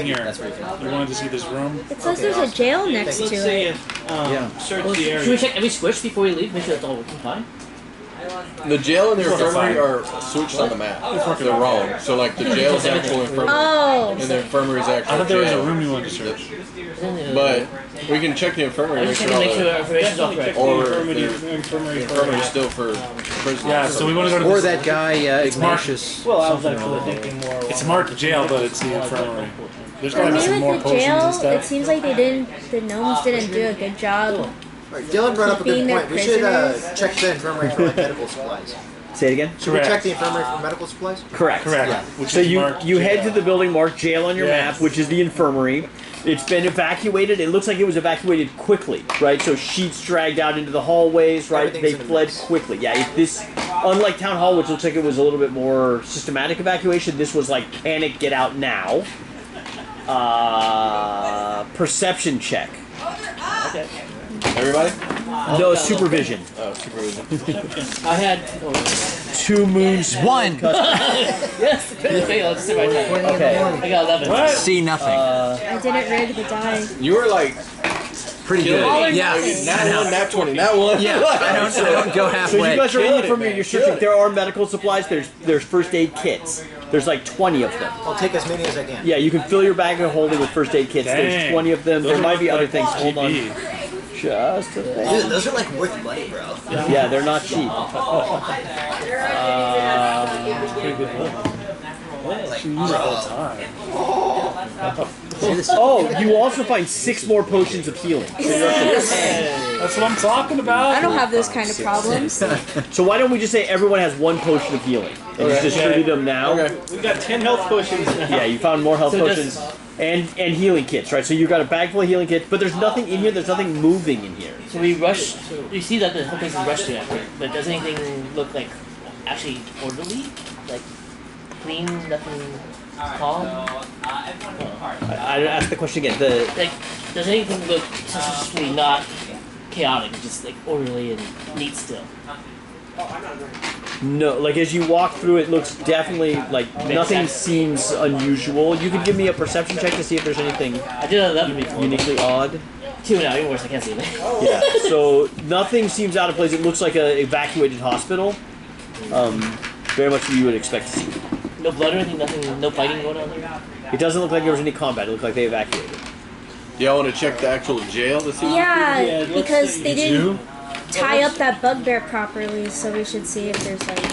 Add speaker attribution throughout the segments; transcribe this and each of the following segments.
Speaker 1: here?
Speaker 2: That's where you can.
Speaker 1: You wanted to see this room?
Speaker 3: It says there's a jail next to it.
Speaker 4: Search the area.
Speaker 5: Should we check every switch before we leave? Make sure it's all working fine.
Speaker 6: The jail and the infirmary are switched on the map. They're wrong. So like the jail is actual infirmary, and the infirmary is actual
Speaker 1: I thought there was a
Speaker 6: jail.
Speaker 1: room you wanted to search.
Speaker 6: But we can check the infirmary.
Speaker 5: Make sure information's all correct.
Speaker 6: Or the infirmary is still for prisoners.
Speaker 1: Yeah, so we want to go to
Speaker 2: Or
Speaker 1: this.
Speaker 2: that guy Ignatius.
Speaker 4: Well, I was actually thinking more.
Speaker 1: It's marked jail, but it's the infirmary. There's
Speaker 3: For
Speaker 1: gotta be
Speaker 3: me,
Speaker 1: some more
Speaker 3: with the
Speaker 1: potions and
Speaker 3: jail, it
Speaker 1: stuff.
Speaker 3: seems like the gnomes didn't do a good job.
Speaker 7: Right, Dylan brought up a
Speaker 3: Being
Speaker 7: good
Speaker 3: their
Speaker 7: point. We should
Speaker 3: prisoners.
Speaker 7: check the infirmary for like medical supplies.
Speaker 8: Say it again?
Speaker 7: Should we check the infirmary for medical supplies?
Speaker 8: Correct.
Speaker 1: Correct.
Speaker 7: Yeah.
Speaker 1: Which
Speaker 8: So
Speaker 1: is
Speaker 8: you
Speaker 1: marked
Speaker 8: head
Speaker 1: jail.
Speaker 8: to the building marked jail on your
Speaker 1: Yes.
Speaker 8: map, which is the infirmary. It's been evacuated. It looks like it was evacuated quickly, right? So sheets dragged out into the hallways, right? They
Speaker 7: Everything's in a
Speaker 8: fled
Speaker 7: mess.
Speaker 8: quickly. Yeah, unlike Town Hall, which looks like it was a little bit more systematic evacuation, this was like panic, get out now. Perception check.
Speaker 5: Okay.
Speaker 6: Everybody?
Speaker 8: No, supervision.
Speaker 6: Oh, supervision.
Speaker 5: I had
Speaker 8: 2 moons.
Speaker 2: 1.
Speaker 5: yes. Okay, let's see my time.
Speaker 8: Okay.
Speaker 5: I got 11.
Speaker 2: See nothing.
Speaker 3: I didn't rig the die.
Speaker 6: You were like
Speaker 2: Pretty good. Yeah.
Speaker 6: Nat 1, Nat 20, Nat 1.
Speaker 2: Yeah. I don't go
Speaker 8: So
Speaker 2: halfway.
Speaker 8: you guys are in
Speaker 6: Killed
Speaker 8: the
Speaker 6: it,
Speaker 8: infirmary.
Speaker 6: man.
Speaker 8: You're searching.
Speaker 6: Killed it.
Speaker 8: There are medical supplies. There's first aid kits. There's like 20 of them.
Speaker 7: I'll take as many as I can.
Speaker 8: Yeah, you can fill your bag of holding with first aid kits. There's
Speaker 1: Dang.
Speaker 8: 20 of them.
Speaker 1: Those
Speaker 8: There might be
Speaker 1: look
Speaker 8: other
Speaker 1: like
Speaker 8: things. Hold on.
Speaker 1: GB.
Speaker 8: Just a
Speaker 7: Dude,
Speaker 8: thing.
Speaker 7: those are like worth money, bro.
Speaker 8: Yeah, they're not cheap. Oh, you also find 6 more potions of healing.
Speaker 1: That's what I'm talking about.
Speaker 3: I don't have those kind of problems.
Speaker 8: So why don't we just say everyone has 1 potion of healing and just distribute them now?
Speaker 6: Okay.
Speaker 4: We've got 10 health potions now.
Speaker 8: Yeah, you found more health
Speaker 5: So
Speaker 8: potions and healing kits, right? So you've got a bag full of healing kits, but there's nothing in here. There's nothing moving in here.
Speaker 5: So we rush. You see that the whole place is rushed to effort, but does anything look like actually orderly? Like clean, nothing calm?
Speaker 8: I asked the question again.
Speaker 5: Like, does anything look suspiciously not chaotic, just like orderly and neat still?
Speaker 8: No, like as you walk through, it looks definitely like nothing seems unusual. You could give me a perception check to see if there's anything
Speaker 5: I did 11 before.
Speaker 8: uniquely odd.
Speaker 5: 2 now, even worse, I can't see anything.
Speaker 8: Yeah, so nothing seems out of place. It looks like an evacuated hospital. Very much what you would expect to see.
Speaker 5: No blood or anything, nothing, no fighting going on there?
Speaker 8: It doesn't look like there was any combat. It looked like they evacuated.
Speaker 6: Do y'all want to check the actual jail to see?
Speaker 3: Yeah, because they didn't
Speaker 1: You?
Speaker 3: tie up that bugbear properly, so we should see if there's like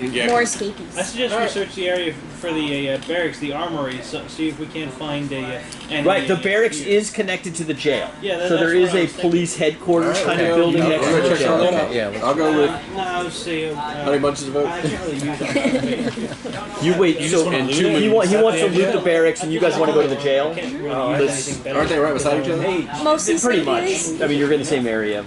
Speaker 6: Yeah.
Speaker 3: more
Speaker 4: I
Speaker 3: escapees.
Speaker 4: suggest we search the area for the barracks, the armory, so see if we can find a.
Speaker 8: Right, the barracks is connected to the jail.
Speaker 4: Yeah,
Speaker 8: so there
Speaker 4: that's
Speaker 8: is
Speaker 4: what I
Speaker 8: a
Speaker 4: was thinking.
Speaker 8: police headquarters kind of
Speaker 6: Okay.
Speaker 8: building
Speaker 6: I'll
Speaker 8: next
Speaker 6: go
Speaker 8: to the
Speaker 6: check all
Speaker 8: jail.
Speaker 6: that out.
Speaker 2: Yeah.
Speaker 6: I'll go with
Speaker 4: No, I would say.
Speaker 6: honey bunches of votes.
Speaker 4: I can't really use that.
Speaker 8: You wait.
Speaker 1: You
Speaker 8: So
Speaker 1: just wanna
Speaker 8: and
Speaker 1: loot
Speaker 8: he,
Speaker 1: it?
Speaker 8: he wants
Speaker 1: Is that
Speaker 8: to
Speaker 1: the
Speaker 8: loot
Speaker 1: idea?
Speaker 8: the barracks, and you guys want to go to the jail.
Speaker 4: Can't really use anything better.
Speaker 6: Aren't they right beside each other?
Speaker 3: Mostly
Speaker 8: Pretty
Speaker 3: escapees.
Speaker 8: much. I mean, you're in the same area.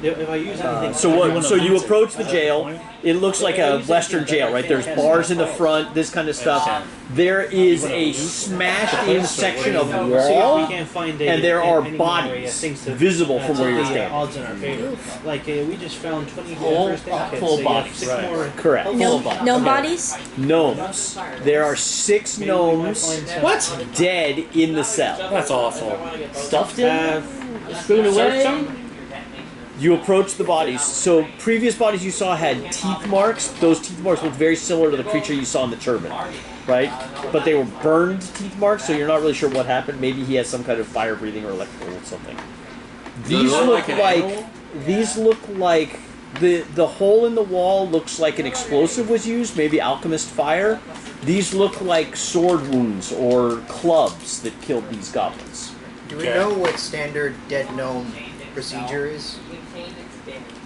Speaker 4: If I use anything.
Speaker 8: So what? So you approach the jail. It looks like a Western jail, right? There's bars in the front, this kind of stuff. There is a smashed-in section of
Speaker 4: See if we
Speaker 8: wall,
Speaker 4: can find
Speaker 8: and there are
Speaker 4: any more,
Speaker 8: bodies
Speaker 4: things to-
Speaker 8: visible from where you're
Speaker 4: the
Speaker 8: standing.
Speaker 4: odds in our favor. Like we just found 20
Speaker 5: Full-
Speaker 4: first aid kits,
Speaker 5: full
Speaker 4: so you have
Speaker 5: bodies.
Speaker 4: 6
Speaker 1: Right.
Speaker 4: more.
Speaker 8: Correct.
Speaker 3: No,
Speaker 5: bodies.
Speaker 3: no
Speaker 5: Okay.
Speaker 3: bodies?
Speaker 8: Gnomes. There are 6
Speaker 4: Maybe we might
Speaker 8: gnomes
Speaker 4: find some-
Speaker 1: What?
Speaker 8: dead in the cell.
Speaker 1: That's awful.
Speaker 5: Stuffed in? Screwed
Speaker 4: search
Speaker 5: away?
Speaker 4: them?
Speaker 8: You approach the bodies. So previous bodies you saw had teeth marks. Those teeth marks look very similar to the creature you saw in the turban, right? But they were burned teeth marks, so you're not really sure what happened. Maybe he has some kind of fire breathing or electrical or something. These
Speaker 6: look
Speaker 8: look
Speaker 6: like an
Speaker 8: like
Speaker 6: animal?
Speaker 8: these look like the hole in the wall looks like an explosive was used, maybe alchemist fire. These look like sword wounds or clubs that killed these goblins.
Speaker 7: Do we know what standard dead gnome procedure is?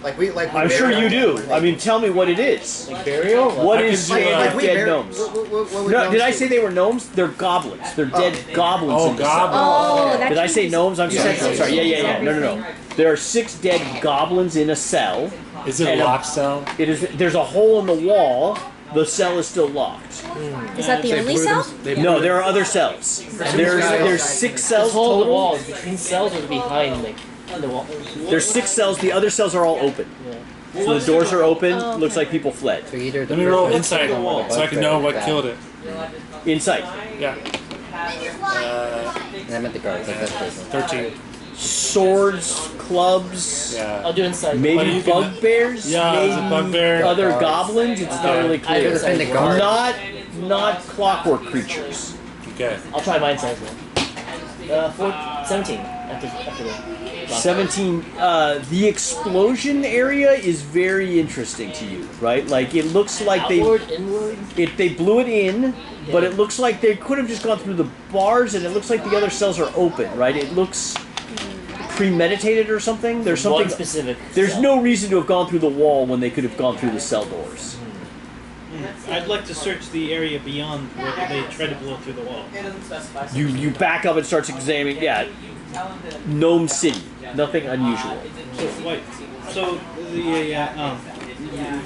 Speaker 7: Like
Speaker 8: I'm sure you do. I mean, tell me what it is.
Speaker 5: Like burial?
Speaker 8: What is
Speaker 7: like
Speaker 8: dead
Speaker 7: we bury-
Speaker 8: gnomes?
Speaker 7: what would
Speaker 8: No,
Speaker 7: gnomes
Speaker 8: did I
Speaker 7: do?
Speaker 8: say they were gnomes? They're goblins. They're dead goblins.
Speaker 1: Oh,
Speaker 8: in the cell.
Speaker 1: goblins.
Speaker 3: Oh, that
Speaker 8: Did I say
Speaker 3: changes-
Speaker 8: gnomes? I'm sorry.
Speaker 7: Yeah.
Speaker 8: I'm sorry. Yeah. No. There are 6 dead goblins in a cell.
Speaker 1: Is it a
Speaker 8: And a-
Speaker 1: locked cell?
Speaker 8: It is. There's a hole in the wall. The cell is still locked.
Speaker 3: Is that the only cell?
Speaker 8: No, there are other cells. There's 6 cells
Speaker 5: This hole in the
Speaker 8: total.
Speaker 5: wall is between cells or behind, like, in the wall?
Speaker 8: There's 6 cells. The other cells are all open. So the doors are open.
Speaker 3: Oh, okay.
Speaker 8: Looks like people fled.
Speaker 1: Let me roll insight so I can know what killed it.
Speaker 8: Insight.
Speaker 1: Yeah.
Speaker 2: I meant the guards. Like that's
Speaker 1: 13.
Speaker 8: Swords, clubs,
Speaker 5: I'll do inside.
Speaker 1: But
Speaker 8: maybe
Speaker 1: you can-
Speaker 8: bugbears,
Speaker 1: Yeah,
Speaker 8: maybe
Speaker 1: it's a bugbear.
Speaker 8: other goblins. It's not really
Speaker 5: I
Speaker 8: clear.
Speaker 5: would say
Speaker 7: the guard.
Speaker 8: Not clockwork creatures.
Speaker 1: Okay.
Speaker 5: I'll try mine size one. 17 after the
Speaker 8: 17. The explosion area is very interesting to you, right? Like it looks like
Speaker 5: outward, inward.
Speaker 8: they blew it in, but it looks like they could have just gone through the bars, and it looks like the other cells are open, right? It looks premeditated or something. There's something
Speaker 5: One specific.
Speaker 8: There's
Speaker 5: cell.
Speaker 8: no reason to have gone through the wall when they could have gone through the cell doors.
Speaker 4: I'd like to search the area beyond where they tried to blow through the wall.
Speaker 8: You back up and starts examining. Yeah, Gnome City. Nothing unusual.
Speaker 4: So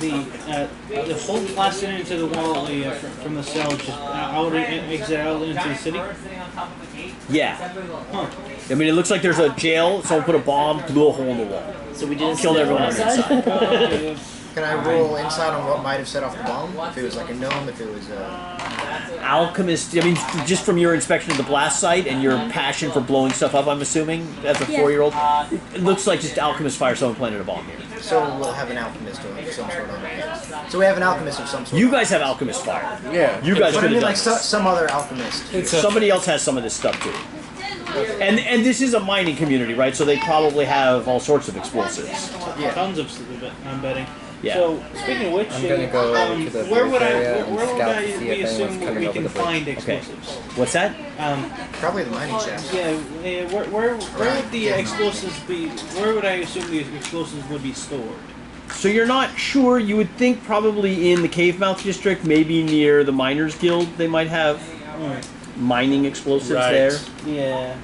Speaker 4: the whole blasted into the wall from the cell, just out exit out into the city.
Speaker 8: Yeah.
Speaker 4: Huh.
Speaker 8: I mean, it looks like there's a jail. Someone put a bomb, blew a hole in the wall.
Speaker 5: So we didn't
Speaker 8: Killed
Speaker 5: see
Speaker 8: everyone on the inside.
Speaker 7: Can I roll insight on what might have set off the bomb? If it was like a gnome, if it was a...
Speaker 8: Alchemist. I mean, just from your inspection of the blast site and your passion for blowing stuff up, I'm assuming, as a 4-year-old, it looks like just alchemist fire. Someone planted a bomb here.
Speaker 7: So we'll have an alchemist of some sort on it. So we have an alchemist of some sort.
Speaker 8: You guys have alchemist fire.
Speaker 6: Yeah.
Speaker 8: You guys
Speaker 7: But I
Speaker 8: could
Speaker 7: mean
Speaker 8: have
Speaker 7: like
Speaker 8: done this.
Speaker 7: some other alchemist.
Speaker 8: Somebody else has some of this stuff too. And this is a mining community, right? So they probably have all sorts of explosives.
Speaker 7: Yeah.
Speaker 4: Tons of, I'm betting.
Speaker 8: Yeah.
Speaker 4: So speaking of which,
Speaker 2: I'm gonna go to the
Speaker 4: where would
Speaker 2: area and
Speaker 4: where would
Speaker 2: scout
Speaker 4: I
Speaker 2: to see
Speaker 4: be
Speaker 2: if anyone's
Speaker 4: assuming
Speaker 2: coming
Speaker 4: we
Speaker 2: over
Speaker 4: can
Speaker 2: the bridge.
Speaker 4: find
Speaker 8: Okay.
Speaker 4: explosives?
Speaker 8: What's that?
Speaker 7: Probably the mining shaft.
Speaker 4: Yeah, where would the explosives be? Where would I assume the explosives would be stored?
Speaker 8: So you're not sure. You would think probably in the Cave Mouth district, maybe near the Miners Guild. They might have mining explosives there.
Speaker 4: Yeah.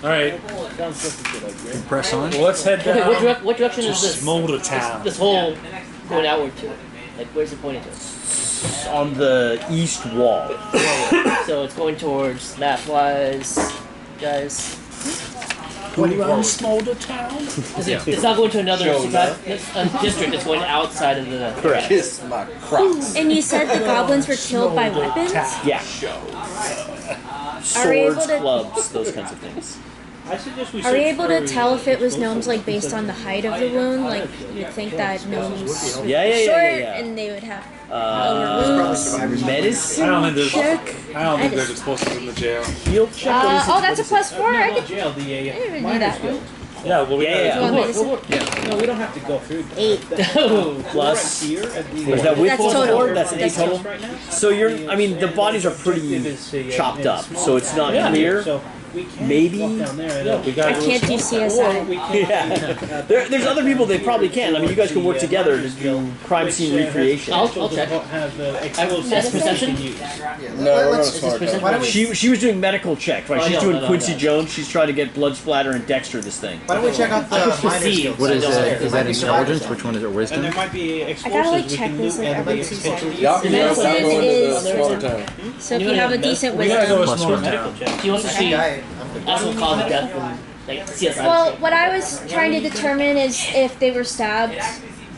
Speaker 1: All right.
Speaker 4: Sounds like a good idea.
Speaker 2: Press on.
Speaker 1: Well, let's head
Speaker 5: Okay,
Speaker 1: down
Speaker 5: what direction
Speaker 1: to
Speaker 5: is this?
Speaker 1: Smoldertown.
Speaker 5: This whole going outward to? Like, where's it pointing to?
Speaker 8: On the east wall.
Speaker 5: So it's going towards map-wise, guys.
Speaker 1: Smoldertown?
Speaker 5: It's not going to another district. It's going outside of the.
Speaker 8: Correct.
Speaker 6: Kiss my crocs.
Speaker 3: And you said the goblins were killed by weapons?
Speaker 8: Yeah.
Speaker 3: Are we able
Speaker 8: Swords,
Speaker 3: to-
Speaker 8: clubs, those kinds of things.
Speaker 4: I suggest we
Speaker 3: Are we
Speaker 4: search
Speaker 3: able to
Speaker 4: for
Speaker 3: tell if it was
Speaker 4: explosives
Speaker 3: gnomes like based on the height of the wound? Like you'd think that gnomes would
Speaker 8: Yeah,
Speaker 3: be
Speaker 8: yeah, yeah,
Speaker 3: short
Speaker 8: yeah, yeah.
Speaker 3: and they would have
Speaker 7: Probably
Speaker 3: wounds.
Speaker 7: survivors.
Speaker 8: Medicine
Speaker 1: I don't think there's.
Speaker 3: Check.
Speaker 1: I don't think there's explosives in the jail.
Speaker 8: Field check. What is it?
Speaker 3: Oh, that's a +4.
Speaker 4: No,
Speaker 3: I
Speaker 4: not
Speaker 3: could.
Speaker 4: jail.
Speaker 3: I didn't even do
Speaker 4: Miners
Speaker 3: that
Speaker 4: Guild.
Speaker 3: one.
Speaker 1: Yeah, well, we
Speaker 8: Yeah, yeah.
Speaker 3: Go on,
Speaker 4: Look,
Speaker 3: medicine.
Speaker 4: look. No, we don't have to go through.
Speaker 3: 8.
Speaker 8: Plus.
Speaker 4: Right here at the.
Speaker 8: Was that with
Speaker 3: That's
Speaker 8: plus
Speaker 3: total.
Speaker 8: 4? That's an 8
Speaker 3: That's
Speaker 8: total.
Speaker 4: Right now.
Speaker 8: So you're. I mean, the bodies are pretty chopped up, so it's not clear.
Speaker 4: So we can
Speaker 8: Maybe.
Speaker 4: walk down there.
Speaker 1: Yeah, we got
Speaker 3: I can't do
Speaker 4: Or
Speaker 3: CSI.
Speaker 4: we can.
Speaker 8: Yeah. There's other people that probably can. I mean, you guys can work together to do crime scene recreation.
Speaker 5: I'll check.
Speaker 4: Have explosives
Speaker 5: That's
Speaker 4: that we
Speaker 5: perception?
Speaker 4: can use.
Speaker 6: No, we're gonna
Speaker 7: Let's-
Speaker 6: smart
Speaker 5: perception?
Speaker 7: Why don't we,
Speaker 8: She was doing medical check, right?
Speaker 5: Oh,
Speaker 8: She's
Speaker 5: no,
Speaker 8: doing
Speaker 5: no, no,
Speaker 8: Quincy
Speaker 5: no.
Speaker 8: Jones. She's trying to get blood splatter and Dexter this thing.
Speaker 7: why don't we check out the
Speaker 5: I
Speaker 7: miners
Speaker 5: perceive.
Speaker 7: guild?
Speaker 2: What is
Speaker 7: There
Speaker 2: that? Is
Speaker 7: might
Speaker 2: that
Speaker 7: be survivors
Speaker 2: intelligence?
Speaker 7: down
Speaker 2: Which one is it?
Speaker 4: And
Speaker 2: Wisdom?
Speaker 4: there might be
Speaker 3: gotta,
Speaker 4: explosives
Speaker 3: like,
Speaker 4: we
Speaker 3: check
Speaker 4: can
Speaker 3: this,
Speaker 4: loot
Speaker 3: like,
Speaker 4: and
Speaker 3: every
Speaker 4: potentially
Speaker 6: Y'all can
Speaker 3: Medicine
Speaker 6: go going to
Speaker 3: is-
Speaker 6: the smaller town.
Speaker 3: So if you have a decent
Speaker 1: We gotta go with
Speaker 2: Plus one.
Speaker 1: Smoldertown.
Speaker 5: He wants to
Speaker 7: there.
Speaker 5: see
Speaker 7: Guy, I'm
Speaker 5: actual cause of death and like CSI.
Speaker 3: Well, what I was trying to determine is if they were stabbed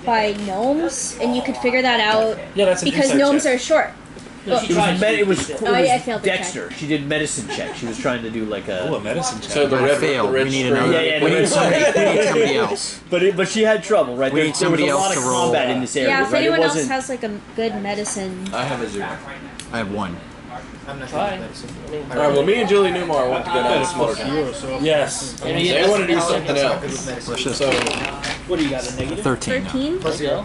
Speaker 3: by gnomes, and you could figure that out
Speaker 1: Yeah, that's an
Speaker 3: because
Speaker 1: insight
Speaker 3: gnomes
Speaker 1: check.
Speaker 3: are short.
Speaker 5: No, she
Speaker 8: It was,
Speaker 5: tried.
Speaker 8: it was
Speaker 3: Oh, yeah, I failed the
Speaker 8: Dexter. She did medicine check. She was trying to do like
Speaker 1: Oh, a
Speaker 8: a.
Speaker 1: medicine check.
Speaker 6: So the
Speaker 2: I
Speaker 6: red,
Speaker 2: failed.
Speaker 6: the red
Speaker 2: We need
Speaker 6: string.
Speaker 2: another.
Speaker 8: Yeah, yeah,
Speaker 2: we
Speaker 8: no,
Speaker 2: need somebody else.
Speaker 8: But she had trouble, right?
Speaker 2: We
Speaker 8: There
Speaker 2: need
Speaker 8: was
Speaker 2: somebody
Speaker 8: a lot
Speaker 2: else
Speaker 8: of
Speaker 2: to roll.
Speaker 8: combat in this area,
Speaker 3: Yeah, if
Speaker 8: right? It
Speaker 3: anyone else
Speaker 8: wasn't.
Speaker 3: has like a good medicine.
Speaker 6: I have a 0.
Speaker 2: I have 1.
Speaker 7: not sure
Speaker 5: Try.
Speaker 7: what medicine.
Speaker 6: All right. Well, me and Julie Newmar want to go down to smaller town.
Speaker 1: Yes.
Speaker 5: Maybe
Speaker 6: They
Speaker 5: it's-
Speaker 6: want to do something
Speaker 7: That's not good
Speaker 6: else.
Speaker 7: with medicine.
Speaker 2: Let's just
Speaker 6: So
Speaker 4: What do you got? A negative?
Speaker 2: 13.
Speaker 3: 13?
Speaker 7: Plus 0.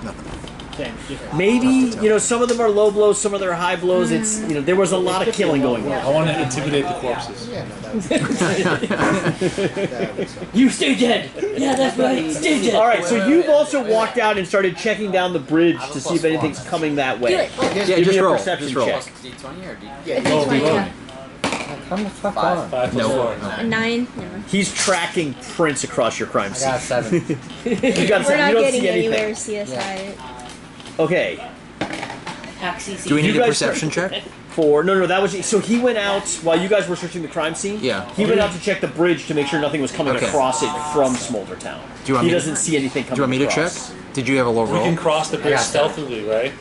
Speaker 4: Same. Different.
Speaker 8: Maybe some of them are low blows, some of them are high blows. It's there was a lot of killing going on.
Speaker 1: I want to intimidate the corpses.
Speaker 7: Yeah, no, that would suck.
Speaker 5: You stay dead. Yeah, that's right. Stay dead.
Speaker 8: All right, so you've also walked out and started checking down the bridge to see if anything's coming that
Speaker 3: Do
Speaker 8: way.
Speaker 3: it.
Speaker 2: Yeah,
Speaker 8: Give
Speaker 2: just
Speaker 8: me a
Speaker 2: roll.
Speaker 8: perception
Speaker 2: Just roll.
Speaker 8: check.
Speaker 7: Yeah,
Speaker 3: It's
Speaker 1: Oh,
Speaker 3: a 20,
Speaker 1: reloading.
Speaker 2: Come the fuck
Speaker 7: 5.
Speaker 1: 5 plus
Speaker 2: No.
Speaker 1: 4.
Speaker 3: A 9. Never.
Speaker 8: He's tracking prints across your crime scene.
Speaker 2: 7.
Speaker 8: You got
Speaker 3: We're
Speaker 8: you
Speaker 3: not
Speaker 8: don't
Speaker 3: getting
Speaker 8: see
Speaker 3: anywhere,
Speaker 8: anything.
Speaker 3: CSI.
Speaker 8: Okay,
Speaker 5: Taxi.
Speaker 2: Do we
Speaker 8: You
Speaker 2: need a
Speaker 8: guys-
Speaker 2: perception check?
Speaker 8: no, that was so he went out while you guys were searching the crime scene.
Speaker 2: Yeah.
Speaker 8: He went out to check the bridge to make sure nothing was coming
Speaker 2: Okay.
Speaker 8: across it from Smoldertown.
Speaker 2: Do you want
Speaker 8: He
Speaker 2: me to-
Speaker 8: doesn't see anything coming
Speaker 2: Do you want me to check?
Speaker 8: across.
Speaker 2: Did you have a low
Speaker 1: We
Speaker 2: roll?
Speaker 1: can cross the bridge
Speaker 2: got that.
Speaker 1: stealthily, right?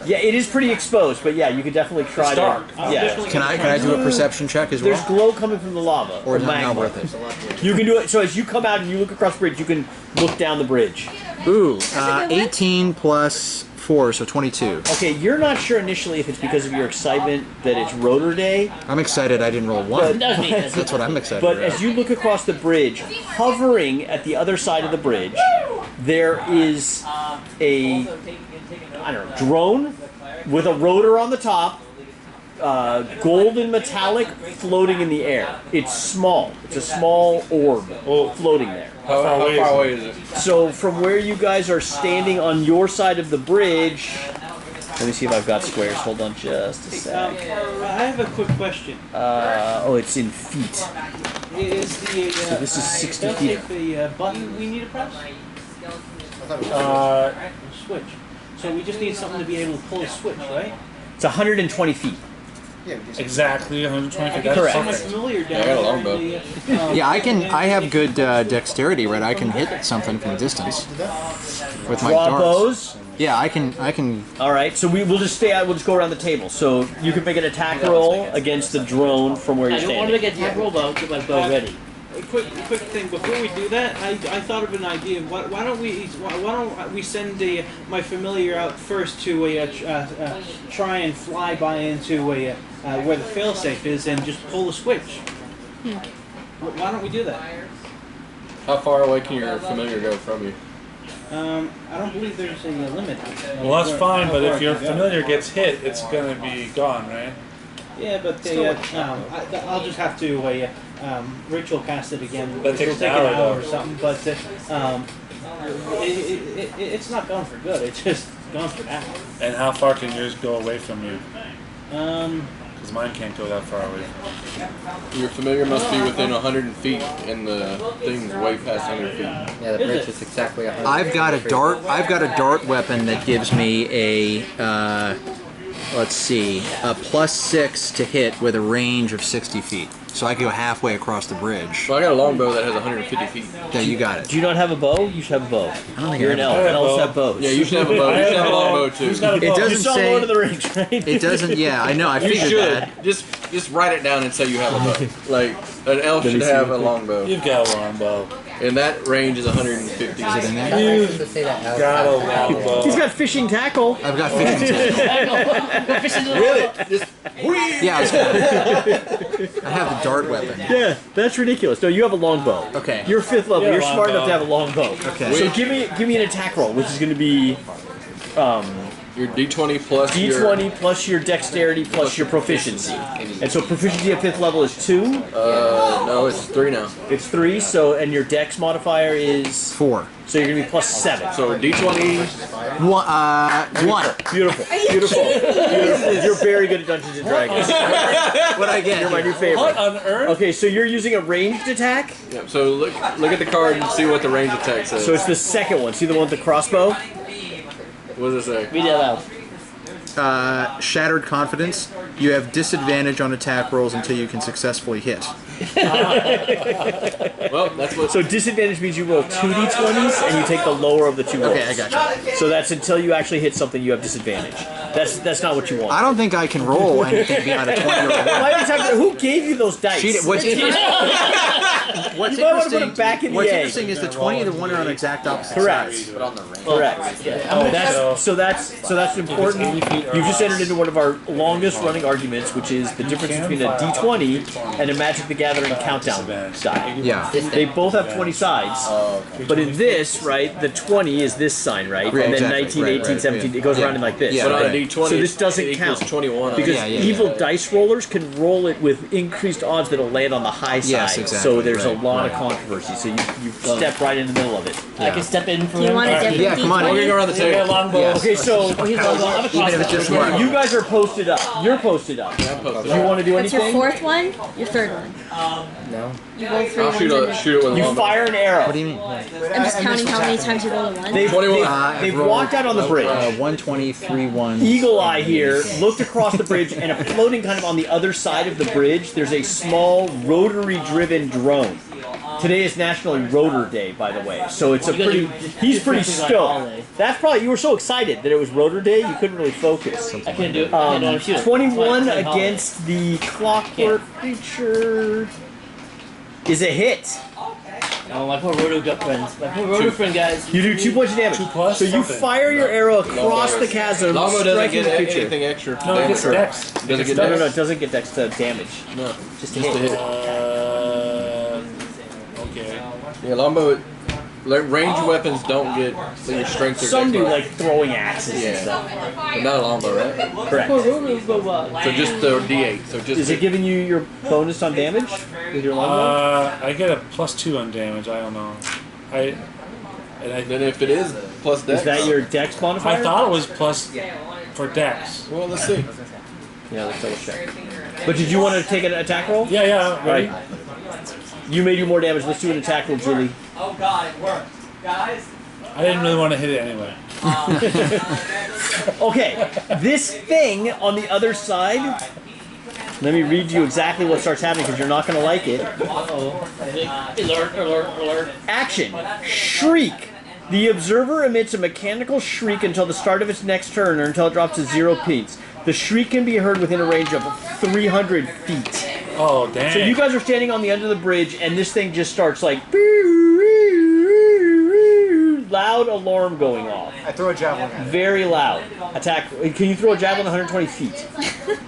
Speaker 8: Yeah, it is pretty exposed, but yeah, you could definitely try
Speaker 1: It's dark.
Speaker 8: to. Yeah.
Speaker 2: Can I do a perception check as well?
Speaker 8: There's glow coming from the lava.
Speaker 2: Or is it not
Speaker 8: magma.
Speaker 2: worth it?
Speaker 8: You can do it. So as you come out and you look across the bridge, you can look down the bridge.
Speaker 2: Ooh,
Speaker 3: a good one.
Speaker 2: 18 plus 4, so 22.
Speaker 8: Okay, you're not sure initially if it's because of your excitement that it's Rotor Day,
Speaker 2: I'm excited I didn't roll 1.
Speaker 5: That was me.
Speaker 2: That's what I'm excited
Speaker 8: but
Speaker 2: about.
Speaker 8: as you look across the bridge, hovering at the other side of the bridge, there is a drone with a rotor on the top, golden metallic floating in the air. It's small. It's a small orb floating there.
Speaker 6: How far away is it?
Speaker 8: So from where you guys are standing on your side of the bridge, let me see if I've got squares. Hold on just a sec.
Speaker 4: I have a quick question.
Speaker 8: It's in feet.
Speaker 4: Is the
Speaker 8: So this is 60
Speaker 4: does
Speaker 8: feet.
Speaker 4: it the button we need to press? Switch. So we just need something to be able to pull a switch, right?
Speaker 8: It's 120 feet.
Speaker 1: Exactly 120 feet. That's
Speaker 8: Correct.
Speaker 4: So much
Speaker 1: perfect.
Speaker 4: familiar down
Speaker 6: I got a
Speaker 4: there
Speaker 6: longbow.
Speaker 4: in the,
Speaker 2: Yeah, I have good dexterity, right? I can hit something from a distance with my
Speaker 8: Draw
Speaker 2: darts.
Speaker 8: bows.
Speaker 2: Yeah, I can.
Speaker 8: All right. So we'll just stay out. We'll just go around the table. So you can make an attack roll against the drone from where
Speaker 5: I
Speaker 8: you're
Speaker 5: don't want to
Speaker 8: standing.
Speaker 5: make a attack roll, but I'll get my bow ready.
Speaker 4: a quick thing before we do that. I thought of an idea. Why don't we send my familiar out first to try and fly by into where the failsafe is and just pull the switch. Why don't we do that?
Speaker 6: How far away can your familiar go from you?
Speaker 4: I don't believe there's a limit.
Speaker 1: Well, that's fine, but if your
Speaker 4: Yeah.
Speaker 1: familiar gets hit, it's gonna be gone, right?
Speaker 4: Yeah, but I'll just have to ritual cast it again.
Speaker 1: That takes
Speaker 4: It'll take
Speaker 1: an
Speaker 4: an
Speaker 1: hour,
Speaker 4: hour or something, but it's not gone for good. It's just gone for now.
Speaker 1: And how far can yours go away from you?
Speaker 4: Um,
Speaker 1: Because mine can't go that far away.
Speaker 6: Your familiar must be within 100 feet, and the thing's way past 100 feet.
Speaker 7: Yeah, the bridge is exactly 100.
Speaker 2: I've got a dart. I've got a dart weapon that gives me a let's see, a +6 to hit with a range of 60 feet. So I can go halfway across the bridge.
Speaker 6: Well, I got a longbow that has 150 feet.
Speaker 2: Yeah, you got it.
Speaker 8: Do you not have a bow? You should have a bow.
Speaker 2: I don't think
Speaker 8: You're
Speaker 2: I
Speaker 8: an
Speaker 2: have
Speaker 8: elf.
Speaker 2: a
Speaker 1: have a
Speaker 8: Elves
Speaker 1: bow.
Speaker 8: have bows.
Speaker 6: Yeah, you should have a bow. You should have a longbow too.
Speaker 1: Who's got a
Speaker 2: It
Speaker 1: bow?
Speaker 8: You
Speaker 2: doesn't
Speaker 8: saw
Speaker 2: say.
Speaker 8: Lord of the Rings, right?
Speaker 2: It doesn't. Yeah, I know. I
Speaker 6: You
Speaker 2: figured
Speaker 6: should
Speaker 2: that.
Speaker 6: just write it down and say you have a bow. Like an elf
Speaker 8: Let me
Speaker 6: should
Speaker 8: see
Speaker 6: have a
Speaker 8: real quick.
Speaker 6: longbow,
Speaker 1: You've got a longbow.
Speaker 6: and that range is 150.
Speaker 2: Is it in there?
Speaker 1: You've got a longbow.
Speaker 8: He's got fishing tackle.
Speaker 2: I've got 15.
Speaker 6: Really? Just
Speaker 2: Yeah, I have the dart weapon.
Speaker 8: Yeah, that's ridiculous. No, you have a longbow.
Speaker 2: Okay.
Speaker 8: You're 5th level.
Speaker 1: Yeah,
Speaker 8: You're smart enough to
Speaker 1: longbow.
Speaker 8: have a longbow.
Speaker 2: Okay.
Speaker 8: So give me an attack roll, which is going to be
Speaker 6: your D20 plus
Speaker 8: D20 plus your dexterity plus your proficiency. And so proficiency at 5th level is 2.
Speaker 6: no, it's 3 now.
Speaker 8: It's 3. So and your dex modifier is
Speaker 2: 4.
Speaker 8: so you're going to be +7.
Speaker 6: So D20.
Speaker 2: 1.
Speaker 8: Beautiful. Beautiful. Beautiful. You're very good at Dungeons and Dragons.
Speaker 2: What I get?
Speaker 8: You're my new
Speaker 1: What
Speaker 8: favorite.
Speaker 1: on earth?
Speaker 8: Okay, so you're using a ranged attack.
Speaker 6: Yeah, so look at the card and see what the range attack says.
Speaker 8: So it's the second one. See the one with the crossbow?
Speaker 6: What does it say?
Speaker 5: Read it out loud.
Speaker 2: Shattered confidence. You have disadvantage on attack rolls until you can successfully hit.
Speaker 6: Well, that's what.
Speaker 8: So disadvantage means you roll 2 d20s and you take the lower of the 2 rolls.
Speaker 2: Okay, I got you.
Speaker 8: So that's until you actually hit something you have disadvantage. That's not what you want.
Speaker 2: I don't think I can roll anything beyond a 20 or a 1.
Speaker 8: Why are you talking about, who gave you those dice?
Speaker 2: What's
Speaker 8: You might want to put them back in the
Speaker 2: What's
Speaker 8: egg.
Speaker 2: interesting is the 20 and the 1 are on exact opposite
Speaker 8: Correct.
Speaker 2: sides.
Speaker 8: Correct. That's important. You've just entered into one of our longest running arguments, which is the difference between a D20 and a Magic the Gathering countdown die.
Speaker 2: Yeah.
Speaker 8: They both have 20 sides, but in this, right, the 20 is this sign, right?
Speaker 2: Right,
Speaker 8: And then
Speaker 2: exactly.
Speaker 8: 19,
Speaker 2: Right,
Speaker 8: 18,
Speaker 2: right,
Speaker 8: 17,
Speaker 2: yeah.
Speaker 8: it goes
Speaker 2: Yeah.
Speaker 8: around in like this.
Speaker 2: Yeah,
Speaker 6: But on a
Speaker 2: right.
Speaker 6: D20,
Speaker 8: So this doesn't
Speaker 6: it equals
Speaker 8: count.
Speaker 6: 21.
Speaker 8: Because
Speaker 2: Yeah, yeah,
Speaker 8: evil
Speaker 2: yeah.
Speaker 8: dice rollers can roll it with increased odds that'll land on the high side.
Speaker 2: Yes, exactly,
Speaker 8: So there's
Speaker 2: right,
Speaker 8: a lot
Speaker 2: right.
Speaker 8: of controversy. So you step right in the middle of it.
Speaker 5: I can step in for
Speaker 3: Do you want a different
Speaker 2: Yeah, come on.
Speaker 6: We're gonna go around the
Speaker 1: You got a
Speaker 6: table.
Speaker 1: longbow.
Speaker 2: Yes.
Speaker 8: Okay, so
Speaker 2: Even if it's just one.
Speaker 8: you guys are posted up. You're posted up. Do you want to do
Speaker 3: What's your
Speaker 8: anything?
Speaker 3: 4th one? Your 3rd one.
Speaker 7: No.
Speaker 3: You roll 3
Speaker 6: I'll
Speaker 3: ones
Speaker 6: shoot
Speaker 3: and
Speaker 6: it with a
Speaker 8: You
Speaker 6: longbow.
Speaker 8: fire an arrow.
Speaker 2: What do you mean?
Speaker 3: I'm just counting how many times you roll a 1.
Speaker 8: They've
Speaker 6: 21.
Speaker 8: they've walked out on the bridge.
Speaker 2: 123, 1.
Speaker 8: Eagle Eye here looked across the bridge, and floating kind of on the other side of the bridge, there's a small rotary-driven drone. Today is National Rotor Day, by the way, so it's a pretty. He's pretty stoked. That's probably you were so excited that it was Rotor Day you couldn't really focus.
Speaker 5: I can't do it.
Speaker 8: 21 against the Clockwork creature is a hit.
Speaker 5: Oh, my poor Roto gut friends. My poor Roto friend, guys.
Speaker 8: You do 2 points of damage.
Speaker 1: 2 plus
Speaker 8: so you
Speaker 1: something.
Speaker 8: fire your arrow across the chasm,
Speaker 6: Longbow doesn't
Speaker 8: striking
Speaker 6: get
Speaker 8: the creature.
Speaker 6: anything extra.
Speaker 1: No, it gets dex.
Speaker 6: Does it get
Speaker 8: No,
Speaker 6: dex?
Speaker 8: it doesn't get dex to damage.
Speaker 6: No,
Speaker 8: Just
Speaker 6: just
Speaker 8: a
Speaker 6: a
Speaker 8: hit.
Speaker 6: hit.
Speaker 1: Okay.
Speaker 6: Yeah, longbow. Range weapons don't get your strength or
Speaker 8: Some do,
Speaker 6: dex.
Speaker 8: like throwing axes and
Speaker 6: Yeah.
Speaker 8: stuff.
Speaker 6: But not a longbow, right?
Speaker 8: Correct.
Speaker 5: Poor Roto robot.
Speaker 6: So just the D8. So just
Speaker 8: Is it giving you your bonus on damage with your longbow?
Speaker 1: I get a +2 on damage. I don't know.
Speaker 6: then if it is plus dex.
Speaker 8: Is that your dex modifier?
Speaker 1: I thought it was plus for dex.
Speaker 6: Well, let's see.
Speaker 8: Yeah, let's double check. But did you want to take an attack roll?
Speaker 1: Yeah, yeah. Ready?
Speaker 8: Right. You may do more damage. Let's do an attack roll, Julie.
Speaker 9: Oh god, it worked. Guys?
Speaker 1: I didn't really want to hit it anyway.
Speaker 8: Okay, this thing on the other side. Let me read you exactly what starts happening because you're not going to like it.
Speaker 5: Uh-oh. Alert, alert, alert.
Speaker 8: Action. Shriek. The observer emits a mechanical shriek until the start of its next turn or until it drops to 0 beats. The shriek can be heard within a range of 300 feet.
Speaker 1: Oh, dang.
Speaker 8: So you guys are standing on the end of the bridge and this thing just starts like loud alarm going off.
Speaker 7: I throw a javelin at it.
Speaker 8: Very loud. Attack. Can you throw a javelin 120 feet?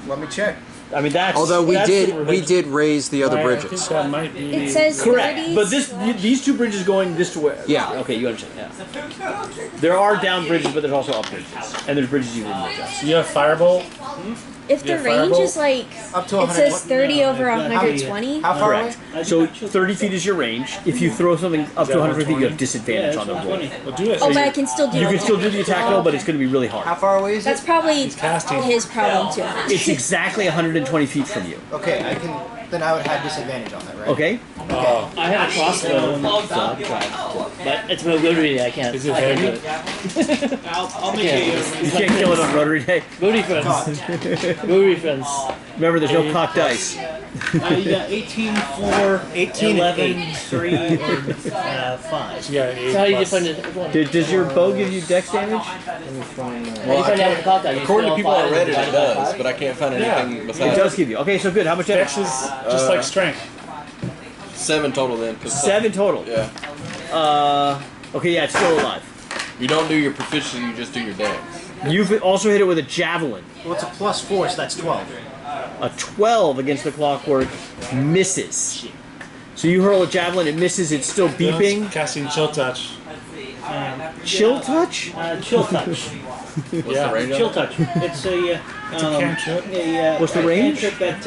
Speaker 7: Let me check.
Speaker 8: I mean that's.
Speaker 2: Although we
Speaker 8: that's
Speaker 2: did raise the other
Speaker 1: I think
Speaker 2: bridges.
Speaker 1: that might be.
Speaker 3: It says
Speaker 8: Correct,
Speaker 3: 30s.
Speaker 8: but these 2 bridges going this way.
Speaker 2: Yeah.
Speaker 8: Okay, you understand. Yeah. There are down bridges, but there's also up bridges, and there's bridges you didn't adjust.
Speaker 1: You have firebolt?
Speaker 3: If the
Speaker 1: Yeah,
Speaker 3: range
Speaker 1: firebolt?
Speaker 3: is like,
Speaker 7: Up to
Speaker 3: it says
Speaker 7: 120.
Speaker 3: 30 over 120.
Speaker 7: How far away?
Speaker 8: Correct. So 30 feet is your range. If you throw something up to 100 feet, you have disadvantage on the roll.
Speaker 1: Well, do it.
Speaker 3: Oh, but I can still do
Speaker 8: You
Speaker 3: it.
Speaker 8: can still do the attack roll, but it's going to be really
Speaker 7: How
Speaker 8: hard.
Speaker 7: far away is
Speaker 3: That's
Speaker 7: it?
Speaker 3: probably
Speaker 1: casting.
Speaker 3: his problem too.
Speaker 8: It's exactly 120 feet from you.
Speaker 7: Okay, I can. Then I would have disadvantage on that, right?
Speaker 8: Okay?
Speaker 1: Oh.
Speaker 5: I have a crossbow, so I'll try. But it's my rotary, I can't.
Speaker 1: Is it
Speaker 5: I can't
Speaker 1: heavy?
Speaker 5: do it.
Speaker 4: I'll make
Speaker 5: Yeah.
Speaker 8: You can't kill it on Rotary Day.
Speaker 5: Rotary friends. Rotary friends.
Speaker 8: Remember, there's no cocked dice.
Speaker 4: You got 18, 4,
Speaker 10: 18,
Speaker 4: 11, 3, or 5.
Speaker 1: Yeah, 8
Speaker 5: So how do you
Speaker 1: plus.
Speaker 5: defend it? Which one?
Speaker 8: Does your bow give you dex damage?
Speaker 5: How do you find out with the clock die? You
Speaker 6: According to
Speaker 5: still
Speaker 6: people I
Speaker 5: five
Speaker 6: read it,
Speaker 5: divided
Speaker 6: it
Speaker 5: by
Speaker 6: does,
Speaker 5: five?
Speaker 6: but I can't find anything
Speaker 8: It
Speaker 6: besides
Speaker 8: does give you. Okay, so good. How much damage?
Speaker 1: Dex is just like strength.
Speaker 6: 7 total then. 'cause
Speaker 8: 7 total.
Speaker 6: Yeah.
Speaker 8: Okay, yeah, it's still alive.
Speaker 6: You don't do your proficiency, you just do your dex.
Speaker 8: You've also hit it with a javelin.
Speaker 7: Well, it's a +4, so that's 12.
Speaker 8: A 12 against the Clockwork misses. So you hurl a javelin, it misses, it's still beeping.
Speaker 1: Casting chill touch.
Speaker 8: Chill touch?
Speaker 4: Chill touch.
Speaker 6: What's
Speaker 1: Yeah.
Speaker 6: the range on
Speaker 4: Chill
Speaker 6: it?
Speaker 4: touch. It's a
Speaker 1: cantrip.
Speaker 8: What's the range?
Speaker 4: Cantrip that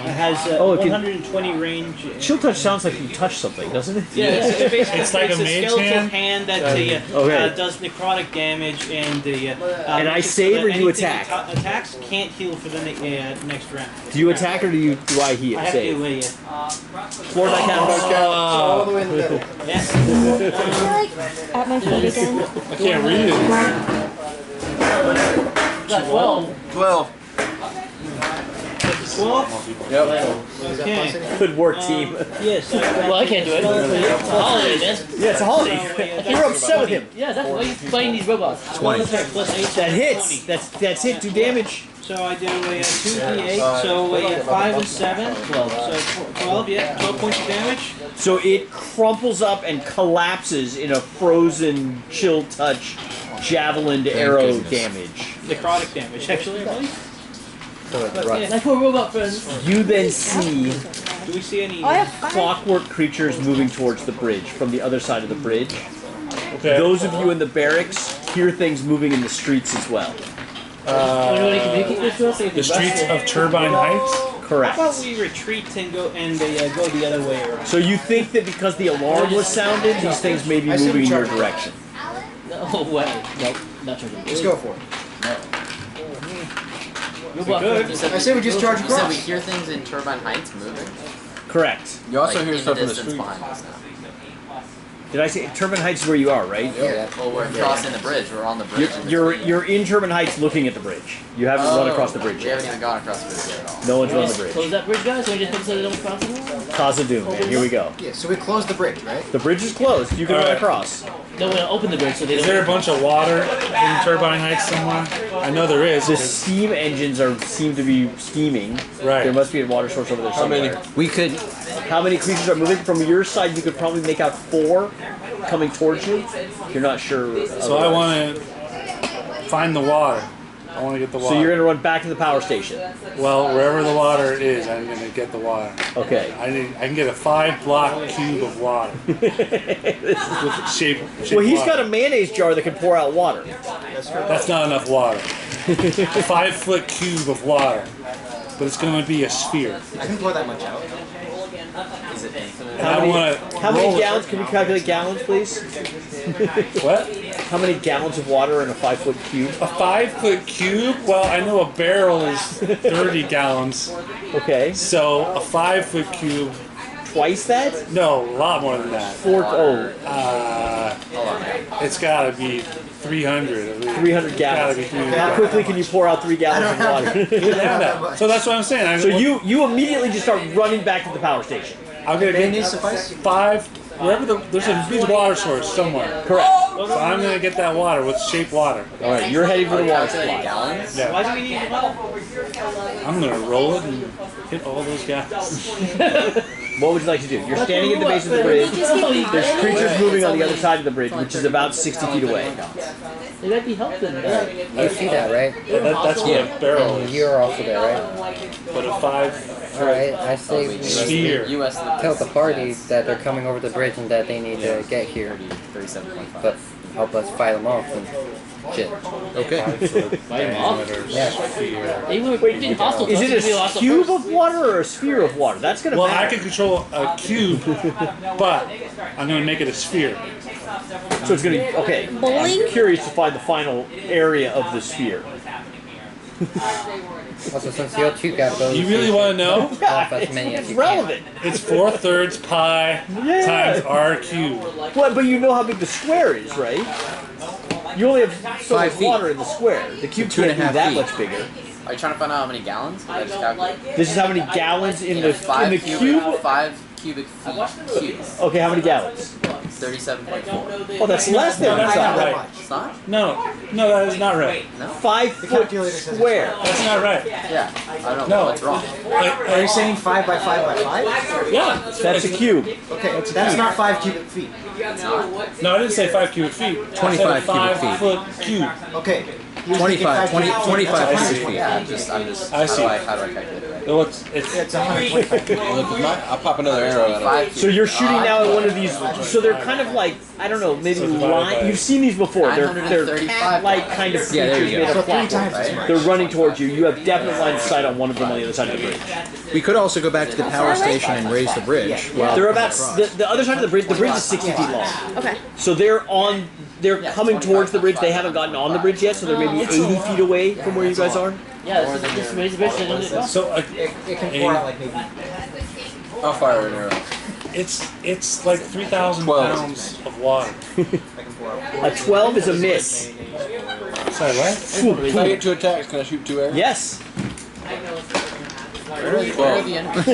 Speaker 4: has
Speaker 8: Oh, it can-
Speaker 4: 120 range.
Speaker 8: Chill touch sounds like you touch something, doesn't it?
Speaker 4: Yeah, it's basically
Speaker 1: It's like a mage
Speaker 4: skeletal
Speaker 1: hand?
Speaker 4: that
Speaker 8: Okay.
Speaker 4: does necrotic damage and
Speaker 8: And I save or do you
Speaker 4: anything
Speaker 8: attack?
Speaker 4: Attacks can't heal for the next round.
Speaker 8: Do you attack or do I heal?
Speaker 4: I have
Speaker 8: Save.
Speaker 4: to
Speaker 8: Floor die count.
Speaker 7: All the way in the middle.
Speaker 4: yes.
Speaker 3: At my feet again.
Speaker 1: I can't read it.
Speaker 5: Got 12.
Speaker 6: 12.
Speaker 4: 12.
Speaker 6: Yep.
Speaker 4: Okay.
Speaker 8: Good work, team.
Speaker 4: Yes.
Speaker 5: Well, I can't do it. It's a holiday, man.
Speaker 8: Yeah, it's a holiday. You're upset with him.
Speaker 5: Yeah, that's why you're fighting these robots.
Speaker 8: 20.
Speaker 4: Plus 8.
Speaker 8: That hits. That's hit. Do damage.
Speaker 4: So I do a 2d8, so a 5 and 7, 12. So 12, yeah, 12 points of damage.
Speaker 8: So it crumples up and collapses in a frozen chill touch javelin to arrow damage.
Speaker 4: Necrotic damage, actually, I believe.
Speaker 8: Right.
Speaker 5: My poor robot friends.
Speaker 8: You then see
Speaker 4: Do we see any?
Speaker 3: Oh, I have 5.
Speaker 8: clockwork creatures moving towards the bridge from the other side of the bridge.
Speaker 1: Okay.
Speaker 8: Those of you in the barracks hear things moving in the streets as well.
Speaker 5: Anybody communicate this to us? So we can
Speaker 1: The streets
Speaker 5: wrestle?
Speaker 1: of Turbine Heights?
Speaker 8: Correct.
Speaker 4: How about we retreat and go the other way around?
Speaker 8: So you think that because the alarm was sounded, these things may be
Speaker 7: I say
Speaker 8: moving
Speaker 7: we
Speaker 8: in your
Speaker 7: charge.
Speaker 8: direction.
Speaker 5: No way. Nope. Not true.
Speaker 7: Just go for it.
Speaker 5: Robot friends.
Speaker 7: I say we just charge
Speaker 10: You said we
Speaker 7: across.
Speaker 10: hear things in Turbine Heights moving.
Speaker 8: Correct.
Speaker 6: You also
Speaker 10: Like,
Speaker 6: hear
Speaker 10: in
Speaker 6: stuff
Speaker 10: the
Speaker 6: in the
Speaker 10: distance
Speaker 6: street.
Speaker 10: behind us now.
Speaker 8: Did I say Turbine Heights is where you are, right?
Speaker 7: Yeah.
Speaker 10: Well, we're crossing the bridge. We're on the bridge.
Speaker 8: You're in Turbine Heights looking at the bridge. You haven't run across the bridge
Speaker 10: We
Speaker 8: yet.
Speaker 10: haven't even gone across the bridge yet at all.
Speaker 8: No one's run the bridge.
Speaker 5: Close that bridge, guys. So we just so they don't cross it.
Speaker 8: Cause of Doom, man. Here we go.
Speaker 7: Yeah, so we closed the bridge, right?
Speaker 8: The bridge is closed. You can run across.
Speaker 5: No, we're gonna open the bridge so they
Speaker 1: Is
Speaker 5: don't.
Speaker 1: there a bunch of water in Turbine Heights somewhere? I know there is.
Speaker 8: The
Speaker 1: 'cause-
Speaker 8: steam engines seem to be steaming.
Speaker 1: Right.
Speaker 8: There must be a water source over there somewhere.
Speaker 2: We could.
Speaker 8: How many creatures are moving? From your side, you could probably make out 4 coming towards you. You're not sure.
Speaker 1: So I want to find the water. I want to get the water.
Speaker 8: So you're going to run back to the power station.
Speaker 1: Well, wherever the water is, I'm going to get the water.
Speaker 8: Okay.
Speaker 1: I can get a 5-block cube of water. With shape
Speaker 8: Well, he's
Speaker 1: water.
Speaker 8: got a mayonnaise jar that can pour out water.
Speaker 1: That's not enough water. A 5-foot cube of water. But it's going to be a sphere.
Speaker 7: I can pour that much out.
Speaker 1: And I want to
Speaker 8: How many gallons? Can we calculate gallons, please?
Speaker 1: What?
Speaker 8: How many gallons of water in a 5-foot cube?
Speaker 1: A 5-foot cube? Well, I know a barrel is 30 gallons.
Speaker 8: Okay.
Speaker 1: So a 5-foot cube.
Speaker 8: Twice that?
Speaker 1: No, a lot more than that. It's got to be 300 at least.
Speaker 8: 300 gallons.
Speaker 1: Gotta be 300
Speaker 8: How quickly can you pour out 3 gallons of water?
Speaker 1: So that's what I'm saying.
Speaker 8: So you immediately just start running back to the power station.
Speaker 1: I'm gonna get
Speaker 7: Mayonnaise suffice?
Speaker 1: 5. Wherever there's a big water source somewhere.
Speaker 8: Correct.
Speaker 1: So I'm gonna get that water with shape water.
Speaker 8: All right, you're heading for the water supply.
Speaker 10: Gallons?
Speaker 1: Yeah.
Speaker 4: Why do we need water?
Speaker 1: I'm gonna roll it and hit all those guys.
Speaker 8: What would you like to do? You're standing at the base of the bridge. There's creatures moving on the other side of the bridge, which is about 60 feet away.
Speaker 5: They might be helping.
Speaker 11: You see that, right?
Speaker 1: That's what a barrel
Speaker 11: And
Speaker 1: is.
Speaker 11: you're also there, right?
Speaker 1: But a 5
Speaker 11: Alright, I say we
Speaker 1: sphere.
Speaker 10: US
Speaker 11: tell the party that they're coming over the bridge and that they need to get here,
Speaker 10: 37.5.
Speaker 11: but help us fight them off and shit.
Speaker 2: Okay.
Speaker 5: Fight them off. They were being hostile.
Speaker 8: Is it a cube of water or a sphere of water? That's going to
Speaker 1: Well, I
Speaker 8: matter.
Speaker 1: can control a cube, but I'm gonna make it a sphere.
Speaker 8: So it's going to okay.
Speaker 3: Bowling?
Speaker 8: I'm curious to find the final area of the sphere.
Speaker 11: Also, since you two got those,
Speaker 1: You really want to know?
Speaker 11: off as many as
Speaker 8: It's
Speaker 11: you
Speaker 8: relevant.
Speaker 1: It's 4/3 pi times r cubed.
Speaker 8: Well, but you know how big the square is, right? You only have so
Speaker 2: 5
Speaker 8: much
Speaker 2: feet.
Speaker 8: water in the square. The cube
Speaker 2: So 2.5
Speaker 8: can't be that
Speaker 2: feet.
Speaker 8: much bigger.
Speaker 10: Are you trying to find out how many gallons? Did I just calculate?
Speaker 8: This is how many gallons in the cube.
Speaker 10: 5 cubic feet cubed.
Speaker 8: Okay, how many gallons?
Speaker 10: 37.4.
Speaker 8: Oh, that's less than
Speaker 1: That's not
Speaker 8: that.
Speaker 1: right.
Speaker 10: It's not?
Speaker 1: No, that is not right.
Speaker 8: 5 foot square.
Speaker 1: That's not right.
Speaker 10: Yeah. I don't
Speaker 1: No.
Speaker 10: know what's wrong.
Speaker 7: Are you saying 5 by 5 by 5?
Speaker 1: Yeah.
Speaker 8: That's a cube.
Speaker 7: Okay, that's not 5 cubic feet.
Speaker 1: No, I didn't say 5 cubic feet.
Speaker 2: 25 cubic feet.
Speaker 1: 5-foot cube.
Speaker 7: Okay.
Speaker 2: 25 cubic feet.
Speaker 10: Yeah, I'm just
Speaker 1: I see.
Speaker 10: how do I calculate it right?
Speaker 1: Well, it's
Speaker 7: It's 125 feet.
Speaker 6: I'll pop another arrow at it.
Speaker 8: So you're shooting now at one of these. So they're kind of like, I don't know, maybe line. You've seen these before. They're
Speaker 10: 935
Speaker 8: like kind of
Speaker 2: Yeah, there
Speaker 8: creatures
Speaker 2: you
Speaker 8: made
Speaker 2: go.
Speaker 8: of
Speaker 7: So 3
Speaker 8: plastic.
Speaker 7: times as much.
Speaker 8: They're running towards you. You have definite line of sight on one of them on the other side of the bridge.
Speaker 2: We could also go back to the power station and raise the bridge. While
Speaker 8: They're about the other side of the bridge. The bridge is 60 feet long.
Speaker 3: Okay.
Speaker 8: So they're coming towards the bridge. They haven't gotten on the bridge yet, so they're maybe 80 feet away from where you guys are.
Speaker 5: Yeah, this raise the bridge. They don't do
Speaker 1: so
Speaker 7: It can pour out like maybe.
Speaker 6: I'll fire an arrow.
Speaker 1: it's like 3,000
Speaker 6: 12.
Speaker 1: pounds of water.
Speaker 7: I can pour out.
Speaker 8: A 12 is a miss.
Speaker 1: Sorry, what?
Speaker 6: If I get 2 attacks, can I shoot 2 arrows?
Speaker 8: Yes.
Speaker 10: Where are the enemies?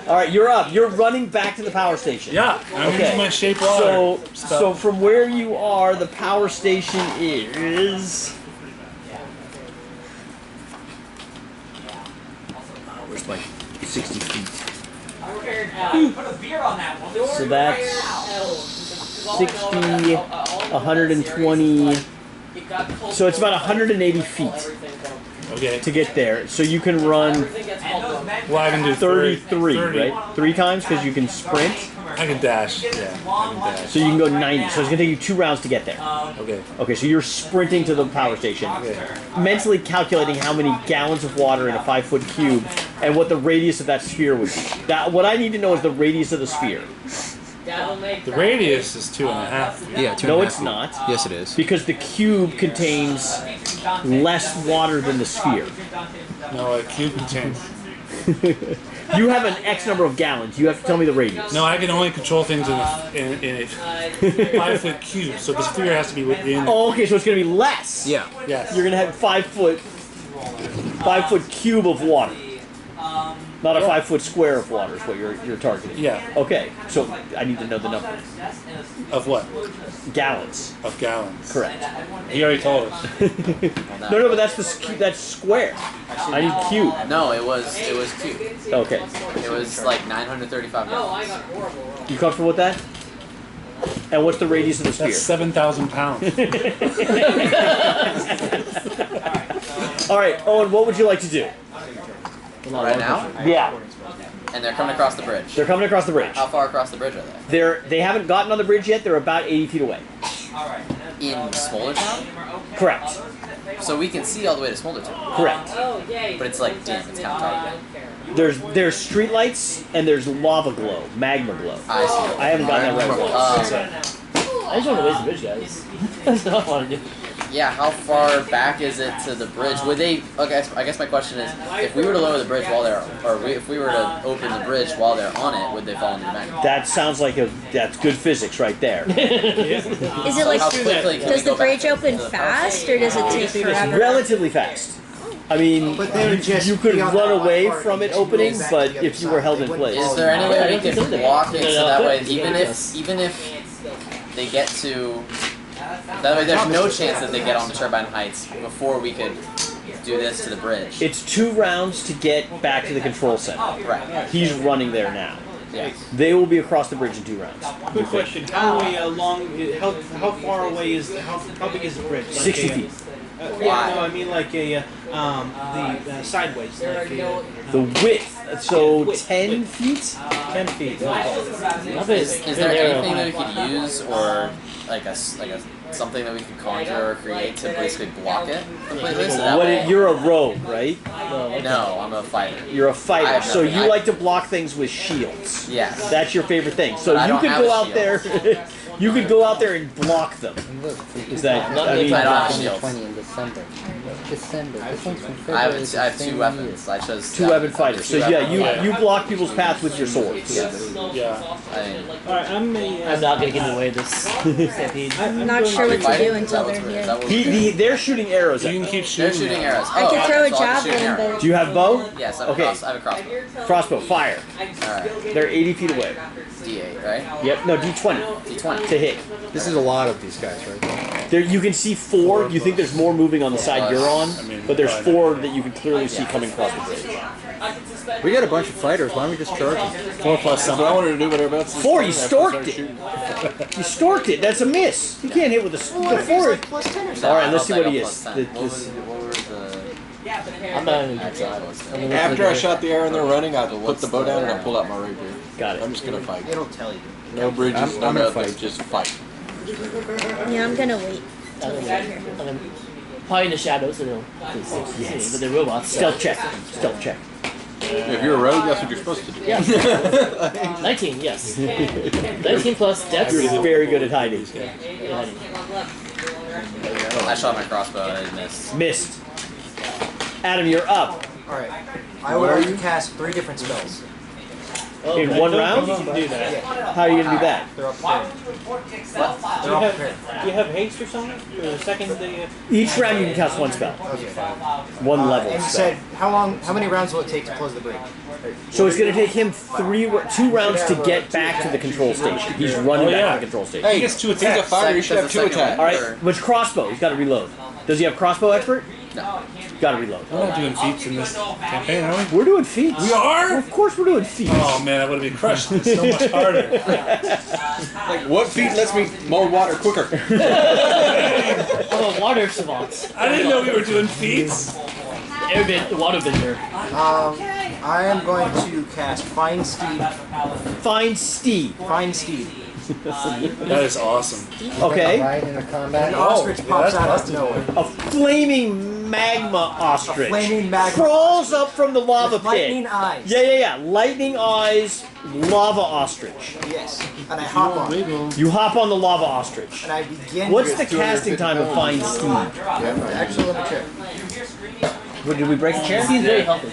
Speaker 8: All right, you're up. You're running back to the power station.
Speaker 1: Yeah, I'm
Speaker 8: Okay.
Speaker 1: using my shape water.
Speaker 8: So from where you are, the power station is. Where's my 60 feet?
Speaker 9: Put a beer on that one.
Speaker 8: So that's 60, 120. So it's about 180 feet
Speaker 1: Okay.
Speaker 8: to get there. So you can run
Speaker 1: Well, I can do
Speaker 8: 33,
Speaker 1: 30.
Speaker 8: right? 3 times because you can sprint.
Speaker 1: I can dash. Yeah, I can dash.
Speaker 8: So you can go 90. So it's going to take you 2 rounds to get there.
Speaker 1: Okay.
Speaker 8: Okay, so you're sprinting to the power station, mentally calculating how many gallons of water in a 5-foot cube and what the radius of that sphere would be. What I need to know is the radius of the sphere.
Speaker 1: The radius is 2.5 feet.
Speaker 2: Yeah, 2.5
Speaker 8: No, it's
Speaker 2: feet.
Speaker 8: not.
Speaker 2: Yes, it is.
Speaker 8: Because the cube contains less water than the sphere.
Speaker 1: No, a cube contains
Speaker 8: You have an X number of gallons. You have to tell me the radius.
Speaker 1: No, I can only control things in a 5 foot cube, so the sphere has to be within.
Speaker 8: Oh, okay, so it's going to be less.
Speaker 2: Yeah.
Speaker 1: Yes.
Speaker 8: You're going to have 5 foot cube of water. Not a 5 foot square of water is what you're targeting.
Speaker 1: Yeah.
Speaker 8: Okay, so I need to know the number.
Speaker 1: Of what?
Speaker 8: Gallons.
Speaker 1: Of gallons.
Speaker 8: Correct.
Speaker 1: He already told us.
Speaker 8: No, but that's square. I need cube.
Speaker 10: No, it was cube.
Speaker 8: Okay.
Speaker 10: It was like 935 gallons.
Speaker 8: You comfortable with that? And what's the radius of the sphere?
Speaker 1: That's 7,000 pounds.
Speaker 8: All right, Owen, what would you like to do?
Speaker 10: Right now?
Speaker 8: Yeah.
Speaker 10: And they're coming across the bridge.
Speaker 8: They're coming across the bridge.
Speaker 10: How far across the bridge are they?
Speaker 8: They haven't gotten on the bridge yet. They're about 80 feet away.
Speaker 10: In Smoldertown?
Speaker 8: Correct.
Speaker 10: So we can see all the way to Smoldertown.
Speaker 8: Correct.
Speaker 10: But it's like dim. It's kind of dark.
Speaker 8: There's street lights and there's lava glow, magma glow.
Speaker 10: I see.
Speaker 8: I haven't gotten that right once.
Speaker 5: I just want to raise the bridge, guys. That's what I want to do.
Speaker 10: Yeah, how far back is it to the bridge? Would they? Okay, I guess my question is, if we were to lower the bridge while they're, if we were to open the bridge while they're on it, would they fall into the magma?
Speaker 8: That sounds like that's good physics right there.
Speaker 3: Is it like,
Speaker 10: How quickly can we
Speaker 3: does the
Speaker 10: go back
Speaker 3: bridge open fast, or does it take forever?
Speaker 8: Relatively fast. I mean,
Speaker 7: But they would just
Speaker 8: you could
Speaker 7: be on
Speaker 8: run
Speaker 7: that
Speaker 8: away
Speaker 7: part
Speaker 8: from it
Speaker 7: and
Speaker 8: opening,
Speaker 7: go back
Speaker 8: but
Speaker 7: to the other
Speaker 8: if you were
Speaker 7: side,
Speaker 8: held
Speaker 7: they
Speaker 8: in
Speaker 7: wouldn't-
Speaker 8: place.
Speaker 10: Is there any way we can block it so that way, even if they get to, that way there's no chance that they get on the turbine heights before we could do this to the bridge.
Speaker 8: It's 2 rounds to get back to the control center.
Speaker 10: Right.
Speaker 8: He's running there now.
Speaker 10: Yeah.
Speaker 8: They will be across the bridge in 2 rounds.
Speaker 4: Quick question: how far away is how big is the bridge? Like
Speaker 8: 60 feet.
Speaker 4: Yeah, no, I mean like the sideways. Like
Speaker 8: The width, so 10 feet?
Speaker 4: 10 feet.
Speaker 10: Is there anything that we could use, or like a something that we could conjure or create to basically block it completely? So that way,
Speaker 8: You're a rogue, right?
Speaker 10: no, I'm a fighter.
Speaker 8: You're a
Speaker 10: I
Speaker 8: fighter,
Speaker 10: have
Speaker 8: so
Speaker 10: nothing.
Speaker 8: you like to block things with shields.
Speaker 10: Yes.
Speaker 8: That's your favorite thing. So
Speaker 10: But I
Speaker 8: you
Speaker 10: don't
Speaker 8: could
Speaker 10: have
Speaker 8: go
Speaker 10: a
Speaker 8: out
Speaker 10: shield.
Speaker 8: there. You could go out there and block them. Is that? I mean,
Speaker 10: I don't have shields.
Speaker 11: 20 in December. December. This one's from
Speaker 10: I
Speaker 11: February.
Speaker 10: have 2 weapons. I chose
Speaker 8: 2 weapon fighters. So yeah, you block people's paths with your swords.
Speaker 10: Yes.
Speaker 1: Yeah.
Speaker 10: I mean,
Speaker 4: Alright, I'm
Speaker 5: I'm not going to get in the way of this stampede.
Speaker 3: I'm not sure what to
Speaker 10: fighting?
Speaker 3: do
Speaker 10: Is
Speaker 3: until
Speaker 10: that
Speaker 3: they're
Speaker 10: what's- is
Speaker 3: here.
Speaker 10: that what we're doing?
Speaker 8: They're shooting arrows
Speaker 1: You
Speaker 8: at
Speaker 1: can
Speaker 8: them.
Speaker 1: keep
Speaker 10: They're
Speaker 1: shooting.
Speaker 10: shooting arrows.
Speaker 3: I could throw a
Speaker 10: so I'll just shoot an
Speaker 3: javelin,
Speaker 10: arrow.
Speaker 3: but
Speaker 8: Do you have bow?
Speaker 10: Yes, I have,
Speaker 8: Okay.
Speaker 10: I have a crossbow.
Speaker 8: Crossbow, fire.
Speaker 10: Alright.
Speaker 8: They're 80 feet away.
Speaker 10: D8, right?
Speaker 8: Yep, no, D20
Speaker 10: D20.
Speaker 8: to hit.
Speaker 2: This is a lot of these guys, right?
Speaker 8: There, you can see 4. You think there's more moving on the side you're on, but there's 4 that you can clearly see coming across the bridge.
Speaker 2: We got a bunch of fighters. Why don't we just charge them?
Speaker 1: 4 plus
Speaker 6: That's what I
Speaker 1: something.
Speaker 6: wanted to do, but everybody else is
Speaker 8: 4, you
Speaker 6: starting
Speaker 8: storked
Speaker 6: after
Speaker 8: it.
Speaker 6: I start shooting.
Speaker 8: You storked it. That's a miss. You can't hit with the 4.
Speaker 10: No,
Speaker 8: All right,
Speaker 10: I
Speaker 8: let's see
Speaker 10: don't
Speaker 8: what he
Speaker 10: think
Speaker 8: is.
Speaker 10: I'll plus 10. What were the
Speaker 5: I'm not even
Speaker 10: actual plus 10?
Speaker 6: After I shot the arrow and they're running, I put the bow down and I pull out my rapier.
Speaker 8: Got it.
Speaker 6: I'm just gonna fight.
Speaker 7: It'll tell you.
Speaker 6: No bridges,
Speaker 2: I'm
Speaker 6: no
Speaker 2: gonna
Speaker 6: nothing,
Speaker 2: fight.
Speaker 6: just fight.
Speaker 3: yeah, I'm gonna wait.
Speaker 5: Probably in the shadows, so they'll see, but they're robots.
Speaker 8: Stealth check. Stealth check.
Speaker 6: If you're a rogue, that's what you're supposed to do.
Speaker 5: Yeah. 19, yes. 19 plus dex.
Speaker 8: You're very good at hiding.
Speaker 10: I shot my crossbow and I missed.
Speaker 8: Missed. Adam, you're up.
Speaker 7: Alright. I will have to cast 3 different spells.
Speaker 8: In 1 round?
Speaker 4: You can do that.
Speaker 8: How are you going to do that?
Speaker 7: They're all prepared.
Speaker 4: Do you have haste or something? Or the second the
Speaker 8: Each round you can cast 1 spell.
Speaker 7: Okay.
Speaker 8: 1 level
Speaker 7: And you
Speaker 8: spell.
Speaker 7: said, how many rounds will it take to close the bridge?
Speaker 8: So it's going to take him 2 rounds to get back to the control station. He's running back to the control station.
Speaker 6: Hey, he's 2 attacks. He's a fighter, you should have 2 attacks.
Speaker 8: All right, which crossbow? He's got to reload. Does he have crossbow expert?
Speaker 10: No.
Speaker 8: Got to reload.
Speaker 1: We're not doing feats in this campaign, are we?
Speaker 8: We're doing feats.
Speaker 1: We are?
Speaker 8: Of course we're doing feats.
Speaker 1: Oh man, I would have been crushed. It's so much harder.
Speaker 6: Like, what feat lets me mold water quicker?
Speaker 5: Oh, water savants.
Speaker 1: I didn't know we were doing feats.
Speaker 5: Airbend, the water bender.
Speaker 7: I am going to cast Find Steed.
Speaker 8: Find Steve.
Speaker 7: Find Steed.
Speaker 1: That is awesome.
Speaker 8: Okay.
Speaker 11: Right in a combat.
Speaker 7: An ostrich pops out of nowhere.
Speaker 8: A flaming magma ostrich.
Speaker 7: A flaming magma
Speaker 8: crawls up from the lava
Speaker 7: With lightning
Speaker 8: pit.
Speaker 7: eyes.
Speaker 8: Yeah. Lightning eyes, lava ostrich.
Speaker 7: Yes. And I hop on it.
Speaker 8: You hop on the lava ostrich.
Speaker 7: And I begin
Speaker 8: What's
Speaker 7: to
Speaker 8: the casting time of Find Steve?
Speaker 7: Actually, let me check.
Speaker 8: Did we break the chair?
Speaker 5: He's very healthy.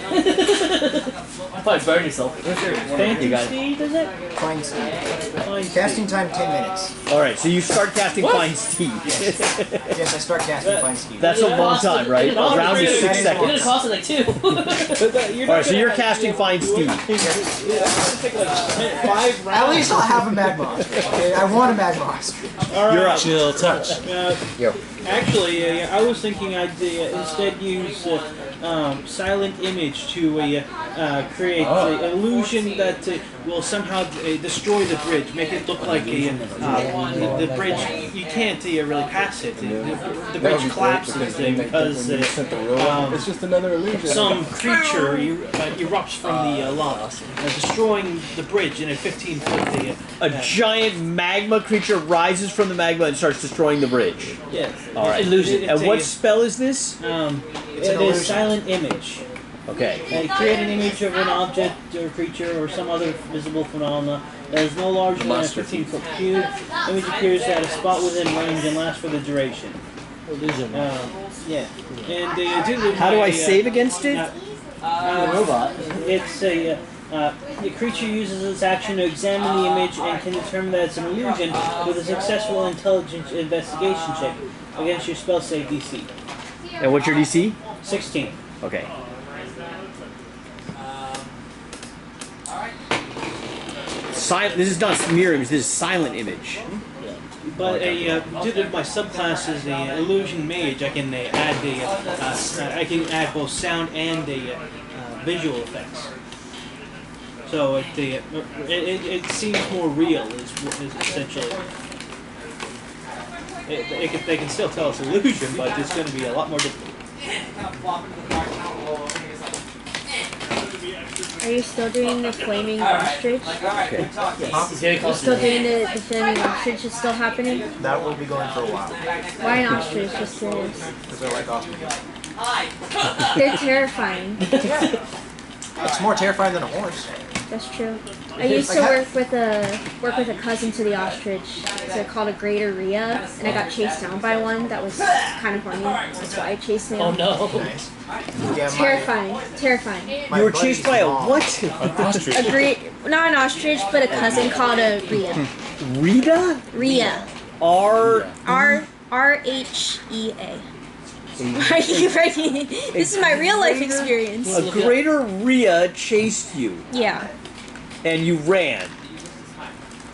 Speaker 5: probably burn yourself.
Speaker 4: Fainting speed, is it?
Speaker 7: Fine Steed. Casting time 10 minutes.
Speaker 8: All right, so you start casting Fine Steed.
Speaker 7: Yes, I start casting Fine Steed.
Speaker 8: That's a long time, right? A round is 6
Speaker 5: It's gonna
Speaker 8: seconds.
Speaker 5: cost like 2.
Speaker 8: All right, so you're casting Fine Steed.
Speaker 4: Take like 5 rounds.
Speaker 7: At least I'll have a Magma Ostrich. Okay? I want a Magma Ostrich.
Speaker 8: You're up.
Speaker 1: Chill touch.
Speaker 2: Yo.
Speaker 4: Actually, I was thinking I'd instead use silent image to create the illusion that will somehow destroy the bridge, make it look like the bridge. You can't really pass it. The bridge collapses because
Speaker 6: it's just another illusion.
Speaker 4: some creature erupts from the lava, destroying the bridge in a 15-foot.
Speaker 8: A giant magma creature rises from the magma and starts destroying the bridge.
Speaker 4: Yes.
Speaker 8: All right.
Speaker 4: Illusion.
Speaker 8: And what spell is this?
Speaker 4: It is silent image.
Speaker 8: Okay.
Speaker 4: Create an image of an object or creature or some other visible phenomena that is no larger than a 15-foot cube. Image appears at a spot within range and lasts for the duration.
Speaker 5: Illusion.
Speaker 4: Yeah. And
Speaker 8: How do I save against it?
Speaker 5: Robot.
Speaker 4: It's a the creature uses its action to examine the image and can determine that it's an illusion with a successful intelligence investigation check against your spell save DC.
Speaker 8: And what's your DC?
Speaker 4: 16.
Speaker 8: Okay. This is not mirror image. This is silent image.
Speaker 4: But due to my subclass is the illusion mage, I can add both sound and visual effects. So it seems more real. Is essentially. They can still tell it's illusion, but it's going to be a lot more difficult.
Speaker 3: Are you still doing the flaming ostrich?
Speaker 8: Okay.
Speaker 3: You're still doing the flaming ostrich? It's still happening?
Speaker 7: That will be going for a while.
Speaker 3: Why an ostrich? Just curious.
Speaker 7: Because I like ostriches.
Speaker 3: They're terrifying.
Speaker 7: It's more terrifying than a horse.
Speaker 3: That's true. I used to work with a cousin to the ostrich. They're called a greater rhea, and I got chased down by one that was kind of horny. That's why I chased him.
Speaker 5: Oh no.
Speaker 7: Nice. Yeah,
Speaker 3: Terrifying.
Speaker 8: You were chased by a what?
Speaker 1: An ostrich.
Speaker 3: Not an ostrich, but a cousin called a rhea.
Speaker 8: Rita?
Speaker 3: Rhea. R-H-E-A. This is my real life experience.
Speaker 8: A greater rhea chased you.
Speaker 3: Yeah.
Speaker 8: And you ran.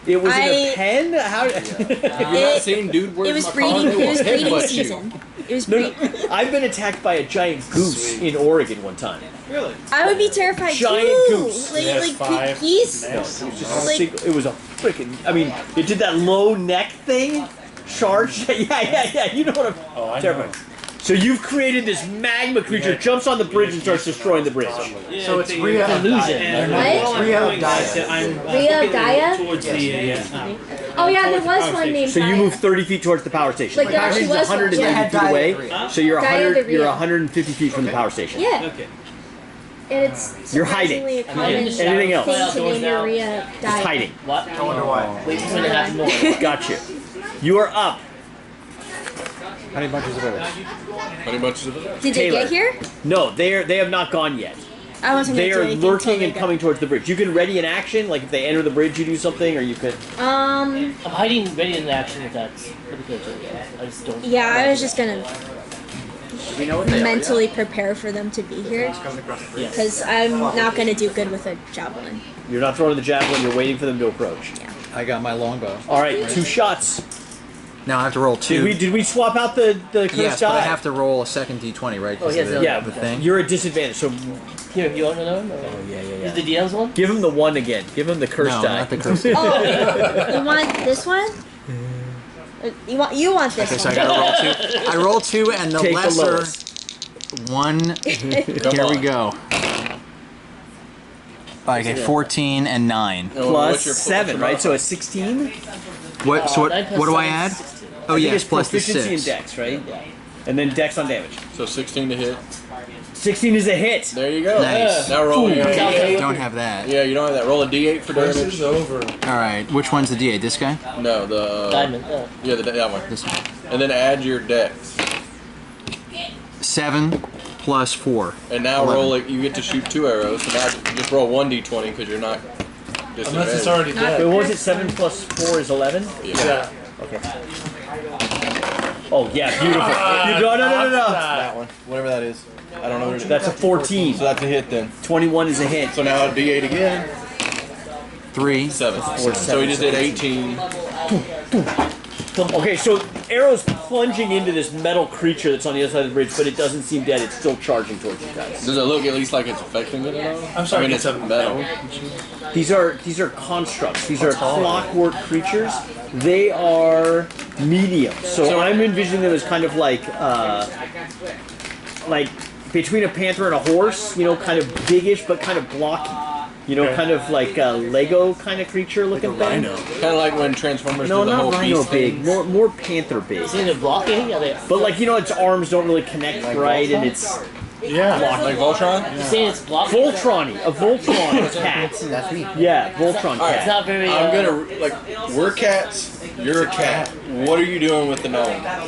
Speaker 8: It was in a pen? How?
Speaker 6: Have you not seen Dude Where's
Speaker 3: It was
Speaker 6: My
Speaker 3: breeding.
Speaker 6: Car?
Speaker 3: It was breeding
Speaker 6: Headbutt you.
Speaker 3: season. It was
Speaker 8: No,
Speaker 3: breeding.
Speaker 8: I've been attacked by a giant goose in Oregon one time.
Speaker 4: Really?
Speaker 3: I would be terrified
Speaker 8: Giant
Speaker 3: too.
Speaker 8: goose.
Speaker 3: Like
Speaker 1: five
Speaker 3: geese.
Speaker 8: No, it was just
Speaker 3: Like-
Speaker 8: it was a freaking. I mean, it did that low neck thing, charge. Yeah. You know what I'm.
Speaker 1: Oh, I
Speaker 8: terrified.
Speaker 1: know.
Speaker 8: So you've created this magma creature, jumps on the bridge and starts destroying the bridge.
Speaker 4: Yeah,
Speaker 7: So it's Rhea of
Speaker 5: illusion.
Speaker 3: What?
Speaker 7: Rhea of Gaia.
Speaker 3: Rhea of Gaia?
Speaker 4: Towards
Speaker 3: Oh yeah, there was one named
Speaker 8: So you
Speaker 3: Gaia.
Speaker 8: move 30 feet towards the power station.
Speaker 3: Like,
Speaker 8: the
Speaker 3: there
Speaker 8: power
Speaker 3: actually
Speaker 8: station's
Speaker 3: was one.
Speaker 8: 190
Speaker 7: Yeah,
Speaker 8: feet
Speaker 7: Gaia
Speaker 8: away,
Speaker 7: the Rhea.
Speaker 8: so you're
Speaker 3: Gaia the
Speaker 8: you're
Speaker 3: Rhea.
Speaker 8: 150 feet from the power station.
Speaker 3: Yeah.
Speaker 4: Okay.
Speaker 3: And it's
Speaker 8: You're hiding.
Speaker 3: surprisingly a common
Speaker 8: Anything else?
Speaker 3: thing to name your Rhea
Speaker 8: Just
Speaker 3: Gaia.
Speaker 8: hiding.
Speaker 5: What?
Speaker 7: I wonder why.
Speaker 5: Wait 2.5 more.
Speaker 8: Gotcha. You are up.
Speaker 2: How many bunches of those?
Speaker 6: Honey bunches of it.
Speaker 3: Did they
Speaker 8: Taylor.
Speaker 3: get here?
Speaker 8: No, they have not gone yet.
Speaker 3: I wasn't
Speaker 8: They
Speaker 3: gonna
Speaker 8: are
Speaker 3: do anything
Speaker 8: lurking
Speaker 3: until
Speaker 8: and
Speaker 3: they
Speaker 8: coming towards the bridge. You can ready an action, like if they enter the bridge, you do something, or you could.
Speaker 3: got-
Speaker 5: I'm hiding ready in action if that's what the I just don't.
Speaker 3: Yeah, I was just gonna
Speaker 7: We know what they
Speaker 3: mentally prepare for them to be here,
Speaker 7: Coming across the bridge.
Speaker 5: Yes.
Speaker 3: because I'm not gonna do good with a javelin.
Speaker 8: You're not throwing the javelin. You're waiting for them to approach.
Speaker 2: I got my longbow.
Speaker 8: All right, 2 shots.
Speaker 2: Now I have to roll 2.
Speaker 8: Did we swap out the cursed
Speaker 2: Yes, but I
Speaker 8: die?
Speaker 2: have to roll a second d20, right? 'Cause
Speaker 5: Oh,
Speaker 2: of
Speaker 5: yes,
Speaker 2: the thing.
Speaker 8: You're at disadvantage. So
Speaker 5: Here, you want another one?
Speaker 8: oh yeah.
Speaker 5: Is the DL's one?
Speaker 8: Give him the 1 again. Give him the cursed
Speaker 2: No,
Speaker 8: die.
Speaker 2: not the cursed.
Speaker 3: Oh, you want this one? You want this
Speaker 2: Okay, so I
Speaker 3: one?
Speaker 2: gotta roll 2. I roll 2, and the
Speaker 8: Take the
Speaker 2: lesser
Speaker 8: lowest.
Speaker 2: 1. Here we go. Okay, 14 and 9.
Speaker 8: Plus
Speaker 6: what's your
Speaker 8: 7, right? So it's 16.
Speaker 2: What? So what?
Speaker 5: 9 plus
Speaker 2: What do I
Speaker 5: 7
Speaker 2: add?
Speaker 5: is 16.
Speaker 2: Oh
Speaker 8: I think
Speaker 2: yes,
Speaker 8: it's
Speaker 2: plus the
Speaker 8: proficiency in
Speaker 2: 6.
Speaker 8: dex, right? Yeah. And then dex on damage.
Speaker 6: So 16 to hit.
Speaker 8: 16 is a hit.
Speaker 6: There you go.
Speaker 2: Nice.
Speaker 6: Now roll your D8.
Speaker 2: Don't have that.
Speaker 6: Yeah, you don't have that. Roll a D8 for
Speaker 1: This
Speaker 6: damage.
Speaker 1: is over.
Speaker 2: All right. Which one's the D8? This guy?
Speaker 6: No, the
Speaker 5: Diamond.
Speaker 6: Yeah, that one.
Speaker 2: This one.
Speaker 6: And then add your dex.
Speaker 2: 7 plus 4.
Speaker 6: And now
Speaker 2: 11.
Speaker 6: roll it. You get to shoot 2 arrows. So now just roll 1d20 because you're not.
Speaker 1: Unless it's already dead.
Speaker 8: Wait, what was it? 7 plus 4 is 11?
Speaker 6: Yeah.
Speaker 8: Okay. Oh, yeah, beautiful. No.
Speaker 6: That one. Whatever that is. I don't know what it is.
Speaker 8: That's a 14.
Speaker 6: So that's a hit then.
Speaker 8: 21 is a hit.
Speaker 6: So now d8 again.
Speaker 2: 3.
Speaker 6: 7. So he just did 18.
Speaker 8: Okay, so arrow's plunging into this metal creature that's on the other side of the bridge, but it doesn't seem dead. It's still charging towards you guys.
Speaker 6: Does it look at least like it's affecting it at all?
Speaker 1: I'm sorry,
Speaker 6: I mean, it's a metal.
Speaker 8: These are constructs. These are clockwork creatures. They are medium. So I'm envisioning them as kind of like between a panther and a horse. You know, kind of biggish but kind of blocky. You know, kind of like a Lego kind of creature looking thing.
Speaker 6: Kind of like when Transformers
Speaker 8: No,
Speaker 6: do the
Speaker 8: not
Speaker 6: whole
Speaker 8: rhino
Speaker 6: beast
Speaker 8: big.
Speaker 6: thing.
Speaker 8: More panther big.
Speaker 5: Is it blocking?
Speaker 8: But like, you know, its arms don't really connect right, and it's
Speaker 6: Like Voltron?
Speaker 5: You're saying it's blocking?
Speaker 8: Voltron, a Voltron cat.
Speaker 7: That's me.
Speaker 8: Yeah, Voltron cat.
Speaker 5: It's not very.
Speaker 6: I'm gonna we're cats. You're a cat. What are you doing with the gnome? Not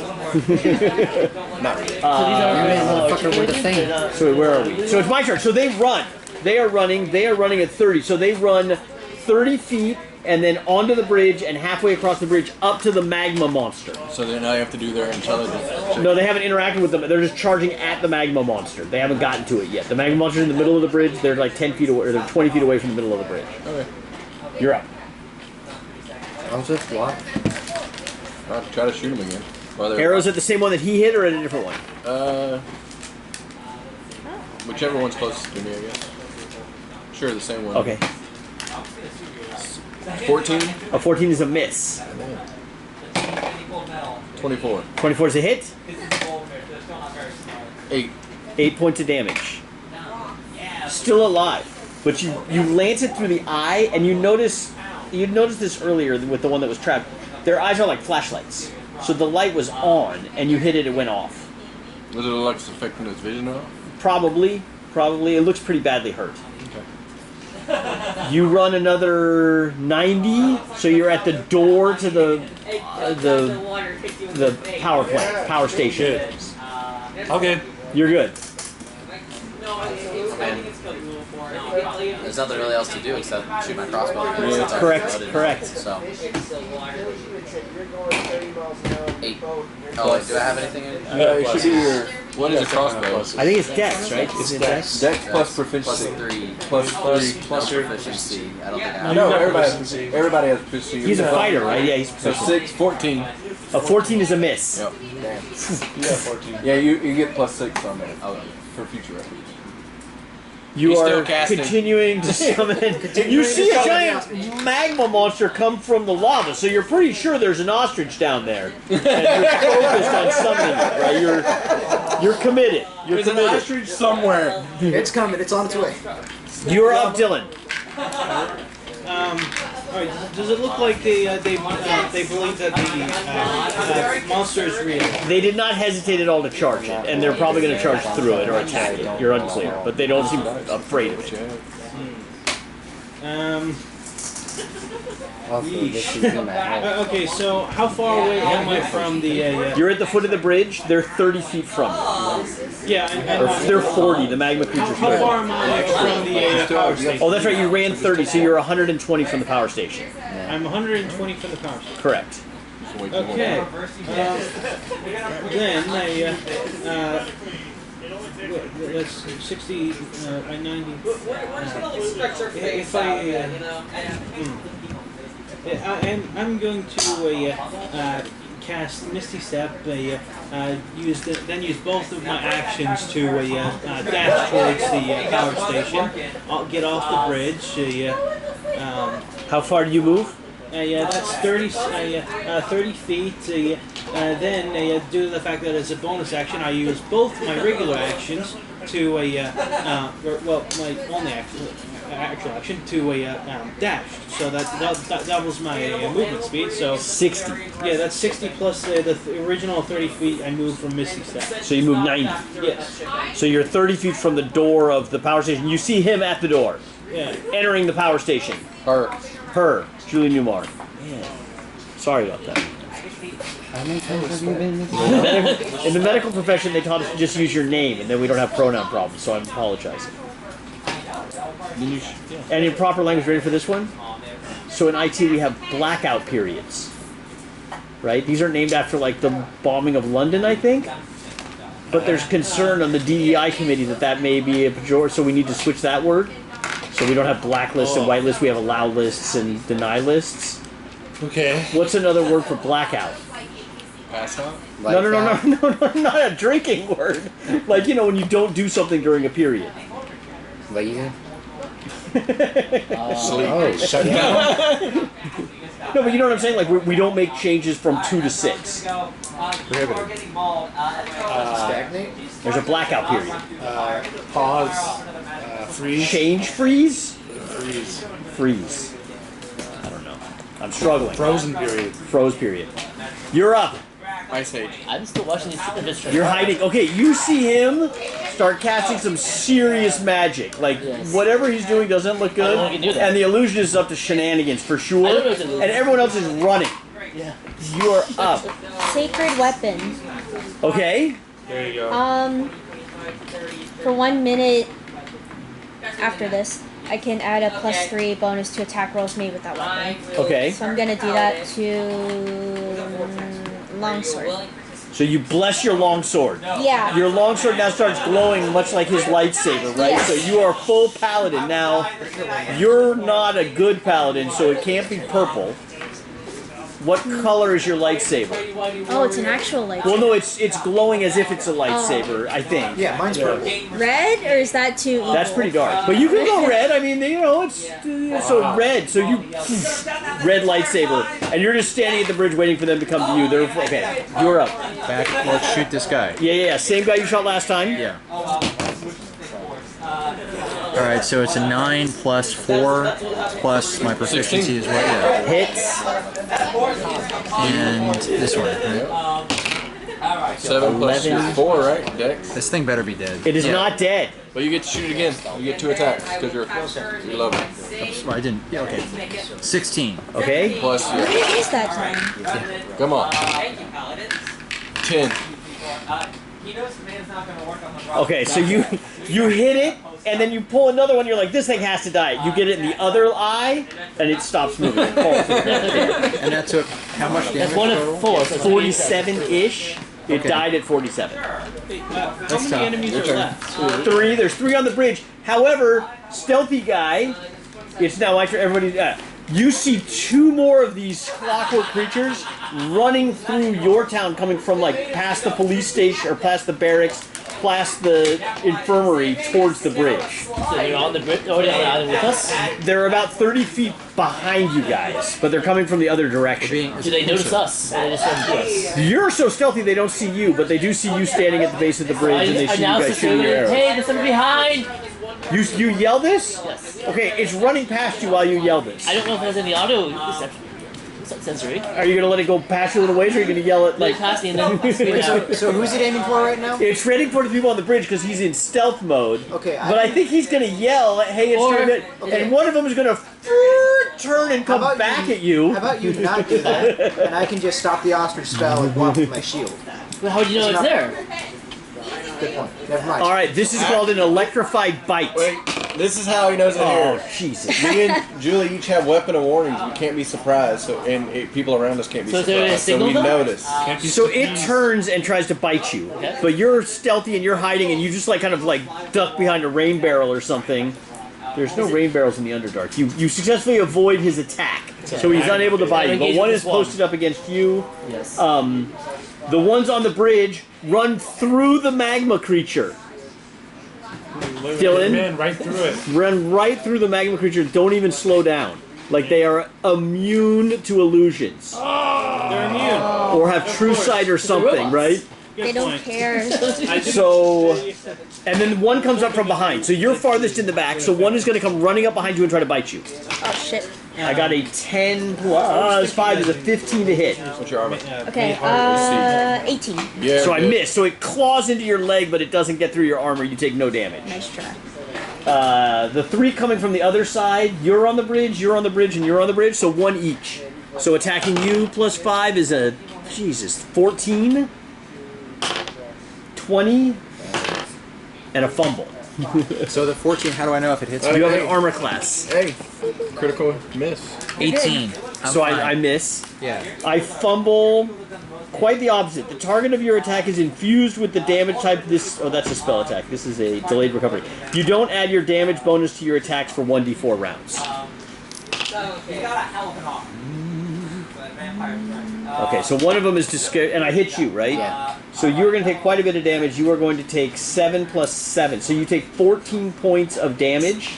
Speaker 6: really.
Speaker 7: Motherfucker with the thing.
Speaker 8: So where are we? So it's my turn. So they run. They are running at 30. So they run 30 feet and then onto the bridge and halfway across the bridge up to the magma monster.
Speaker 6: So then I have to do their intelligence check.
Speaker 8: No, they haven't interacted with them. They're just charging at the magma monster. They haven't gotten to it yet. The magma monster's in the middle of the bridge. They're like 10 feet away, or they're 20 feet away from the middle of the bridge.
Speaker 6: Okay.
Speaker 8: You're up.
Speaker 7: I'll just block.
Speaker 6: I'll try to shoot him again.
Speaker 8: Arrows at the same one that he hit or at a different one?
Speaker 6: Whichever one's closest to me, I guess. Sure, the same one.
Speaker 8: Okay.
Speaker 6: 14?
Speaker 8: A 14 is a miss.
Speaker 6: 24.
Speaker 8: 24 is a hit.
Speaker 6: 8.
Speaker 8: 8 points of damage. Still alive. But you lance it through the eye, and you'd noticed this earlier with the one that was trapped. Their eyes are like flashlights. So the light was on, and you hit it, it went off.
Speaker 6: Does it look like it's affecting his vision at all?
Speaker 8: Probably. It looks pretty badly hurt. You run another 90, so you're at the door to the power plant, power station.
Speaker 1: Okay.
Speaker 8: You're good.
Speaker 10: There's nothing really else to do except shoot my crossbow.
Speaker 8: Yeah, correct.
Speaker 10: So. 8. Oh, do I have anything in?
Speaker 6: It should be your. What is a crossbow?
Speaker 8: I think it's Dex, right? Is it Dex?
Speaker 6: Dex plus proficiency.
Speaker 10: Plus 3. Plus your proficiency. I don't think I have.
Speaker 6: No, everybody has proficiency.
Speaker 8: He's a fighter, right? Yeah, he's
Speaker 6: So
Speaker 8: proficient.
Speaker 6: 6, 14.
Speaker 8: A 14 is a miss.
Speaker 6: Yep. Damn. You got 14. Yeah, you get plus 6 on that for future reference.
Speaker 8: You
Speaker 6: He's
Speaker 8: are
Speaker 6: still casting.
Speaker 8: continuing to summon. You see a giant magma monster come from the lava, so you're pretty sure there's an ostrich down there. And you're focused on summoning it, right? You're committed.
Speaker 6: There's an ostrich somewhere.
Speaker 7: It's coming. It's on its way.
Speaker 8: You're up, Dylan.
Speaker 4: Alright, does it look like they believe that the monster is real?
Speaker 8: They did not hesitate at all to charge it, and they're probably going to charge through it or attack it. You're unclear, but they don't seem afraid of it.
Speaker 4: Okay, so how far away am I from the?
Speaker 8: You're at the foot of the bridge. They're 30 feet from you.
Speaker 4: Yeah,
Speaker 8: Or they're 40. The magma creature's
Speaker 4: how
Speaker 8: 30.
Speaker 4: far am I from the power station?
Speaker 8: Oh, that's right. You ran 30, so you're 120 from the power station.
Speaker 4: I'm 120 from the power station.
Speaker 8: Correct.
Speaker 4: Okay. Then that's 60 by 90. If I'm going to cast Misty Step. Use both of my actions to dash towards the power station. I'll get off the bridge.
Speaker 8: How far do you move?
Speaker 4: Yeah, that's 30 feet. Then, due to the fact that it's a bonus action, I use both my regular actions to my only actual action to dash. So that doubles my movement speed. So
Speaker 8: 60.
Speaker 4: Yeah, that's 60 plus the original 30 feet I moved from Misty Step.
Speaker 8: So you move 90.
Speaker 4: Yes.
Speaker 8: So you're 30 feet from the door of the power station. You see him at the door.
Speaker 4: Yeah.
Speaker 8: Entering the power station. Her. Julie Newmar. Man. Sorry about that. In the medical profession, they taught us to just use your name, and then we don't have pronoun problems, so I'm apologizing. And in proper language, ready for this one? So in IT, we have blackout periods. Right? These are named after, like, the bombing of London, I think? But there's concern on the DEI committee that may be a pejorative, so we need to switch that word. So we don't have blacklists and whitelists, we have allow lists and deny lists.
Speaker 1: Okay.
Speaker 8: What's another word for blackout?
Speaker 6: Pass out?
Speaker 8: No, not a drinking word. Like, you know, when you don't do something during a period.
Speaker 11: Lazy?
Speaker 6: Sleep. Shut down.
Speaker 8: No, but you know what I'm saying? Like, we don't make changes from 2 to 6.
Speaker 7: Stagnate?
Speaker 8: There's a blackout period.
Speaker 1: Pause. Freeze.
Speaker 8: Change freeze?
Speaker 1: Freeze.
Speaker 8: Freeze. I don't know. I'm struggling.
Speaker 1: Frozen period.
Speaker 8: Froze period. You're up.
Speaker 6: Ice Age.
Speaker 5: I'm still watching these super
Speaker 8: You're hiding. Okay, you see him start casting some serious magic. Like, whatever he's doing doesn't look good.
Speaker 5: I don't know if he can do that.
Speaker 8: And the illusion is up to shenanigans for sure.
Speaker 5: I don't know if it's an illusion.
Speaker 8: And everyone else is running.
Speaker 5: Yeah.
Speaker 8: You're up.
Speaker 3: Sacred weapon.
Speaker 8: Okay?
Speaker 1: There you go.
Speaker 3: For 1 minute after this, I can add a +3 bonus to attack rolls made with that weapon.
Speaker 8: Okay.
Speaker 3: So I'm gonna do that to longsword.
Speaker 8: So you bless your longsword.
Speaker 3: Yeah.
Speaker 8: Your longsword now starts glowing much like his lightsaber, right?
Speaker 3: Yes.
Speaker 8: So you are full paladin. Now, you're not a good paladin, so it can't be purple. What color is your lightsaber?
Speaker 3: Oh, it's an actual lightsaber.
Speaker 8: Well, no, it's glowing as if it's a lightsaber, I think.
Speaker 7: Yeah, mine's purple.
Speaker 3: Red, or is that too evil?
Speaker 8: That's pretty dark. But you can go red. I mean, you know, it's so red. So you red lightsaber, and you're just standing at the bridge waiting for them to come to you. They're okay. You're up.
Speaker 2: Back. Let's shoot this guy.
Speaker 8: Yeah. Same guy you shot last time.
Speaker 2: Yeah. All right. So it's a 9 plus 4 plus my proficiency is what? Yeah.
Speaker 8: Hits.
Speaker 2: And this one. Right?
Speaker 6: 7 plus
Speaker 8: 11.
Speaker 6: 4, right? Dex.
Speaker 2: This thing better be dead.
Speaker 8: It is
Speaker 2: Yeah.
Speaker 8: not dead.
Speaker 6: But you get to shoot it again. You get 2 attacks because you're low.
Speaker 2: Oops, I didn't. Yeah. Okay. 16.
Speaker 8: Okay.
Speaker 6: Plus,
Speaker 3: What is that time?
Speaker 6: come on. 10.
Speaker 9: He knows the man's not going to work on the
Speaker 8: Okay. So you hit it, and then you pull another one. You're like, this thing has to die. You get it in the other eye, and it stops moving. It falls to the ground.
Speaker 2: And that took how much damage?
Speaker 5: That's 1 of
Speaker 2: total?
Speaker 5: 4. So
Speaker 8: 47-ish. It
Speaker 2: Okay.
Speaker 8: died at 47.
Speaker 4: How many enemies are left?
Speaker 8: 3. There's 3 on the bridge. However, stealthy guy. It's now after everybody. You see 2 more of these clockwork creatures running through your town, coming from like past the police station or past the barracks, past the infirmary towards the bridge.
Speaker 5: So they're on the bridge already on the island with us?
Speaker 8: They're about 30 feet behind you guys, but they're coming from the other direction.
Speaker 5: Do they notice us? Or they just don't see us?
Speaker 8: You're so stealthy they don't see you, but they do see you standing at the base of the bridge, and they see you guys shooting your arrows.
Speaker 5: Hey, there's somebody behind!
Speaker 8: You yell this?
Speaker 5: Yes.
Speaker 8: Okay, it's running past you while you yell this.
Speaker 5: I don't know if there's any audio sensory.
Speaker 8: Are you gonna let it go past you a little ways, or are you gonna yell it
Speaker 5: Like
Speaker 8: like?
Speaker 5: past me and then spit it out.
Speaker 7: So who's it aiming for right now?
Speaker 8: It's heading for the people on the bridge because he's in stealth mode.
Speaker 7: Okay,
Speaker 8: But I think he's gonna yell, "Hey, it's too good,"
Speaker 7: okay.
Speaker 8: and one of them is gonna turn and come back at you.
Speaker 7: How about you not do that, and I can just stop the ostrich spell and walk with my shield.
Speaker 5: Well, how do you know it's there?
Speaker 7: Good point. Never mind.
Speaker 8: All right, this is called an electrified bite.
Speaker 6: Wait, this is how he knows it
Speaker 8: Oh,
Speaker 6: here.
Speaker 8: Jesus.
Speaker 6: Me and Julie each have weapon of warnings. We can't be surprised, and people around us can't be
Speaker 5: So is there a
Speaker 6: surprised. So
Speaker 5: signal
Speaker 6: we
Speaker 5: though?
Speaker 6: notice.
Speaker 8: So it turns and tries to bite you,
Speaker 5: Okay.
Speaker 8: but you're stealthy and you're hiding, and you just like kind of like duck behind a rain barrel or something. There's no rain barrels in the Underdark. You successfully avoid his attack, so he's unable to bite you. But one is posted up against you.
Speaker 5: Yes.
Speaker 8: The ones on the bridge run through the magma creature. Dylan,
Speaker 1: Man, right through it.
Speaker 8: run right through the magma creature. Don't even slow down. Like they are immune to illusions,
Speaker 4: They're immune.
Speaker 8: or have true sight or something, right?
Speaker 3: They don't care.
Speaker 8: So, and then one comes up from behind. So you're farthest in the back. So one is going to come running up behind you and try to bite you.
Speaker 3: Oh shit.
Speaker 8: I got a 10 plus 5 is a 15 to hit.
Speaker 6: What's your armor?
Speaker 3: Okay, 18.
Speaker 6: Yeah.
Speaker 8: So I
Speaker 6: good.
Speaker 8: missed. So it claws into your leg, but it doesn't get through your armor. You take no damage.
Speaker 3: Nice try.
Speaker 8: The 3 coming from the other side. You're on the bridge, you're on the bridge, and you're on the bridge. So 1 each. So attacking you plus 5 is a Jesus. 14, 20, and a fumble.
Speaker 2: So the 14, how do I know if it hits?
Speaker 8: You have an armor class.
Speaker 6: Hey, critical miss.
Speaker 2: 18.
Speaker 8: So I miss.
Speaker 2: Yeah.
Speaker 8: I fumble. Quite the opposite. The target of your attack is infused with the damage type. Oh, that's a spell attack. This is a delayed recovery. You don't add your damage bonus to your attacks for 1d4 rounds. Okay, so one of them is to scare, and I hit you, right?
Speaker 2: Yeah.
Speaker 8: So you're going to take quite a bit of damage. You are going to take 7 plus 7. So you take 14 points of damage.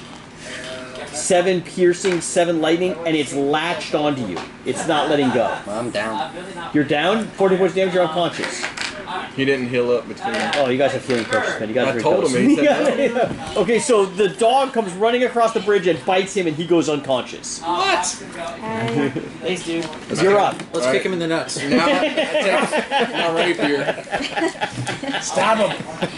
Speaker 8: 7 piercing, 7 lightning, and it's latched onto you. It's not letting go.
Speaker 11: I'm down.
Speaker 8: You're down? 14 points of damage, you're unconscious.
Speaker 6: He didn't heal up between.
Speaker 8: Oh, you guys have healing potions, man. You guys
Speaker 6: I told him. He said no.
Speaker 8: Okay, so the dog comes running across the bridge and bites him, and he goes unconscious.
Speaker 5: What? Thanks, dude.
Speaker 8: You're up.
Speaker 2: Let's kick him in the nuts.
Speaker 6: Now, my rapier.
Speaker 1: Stab him.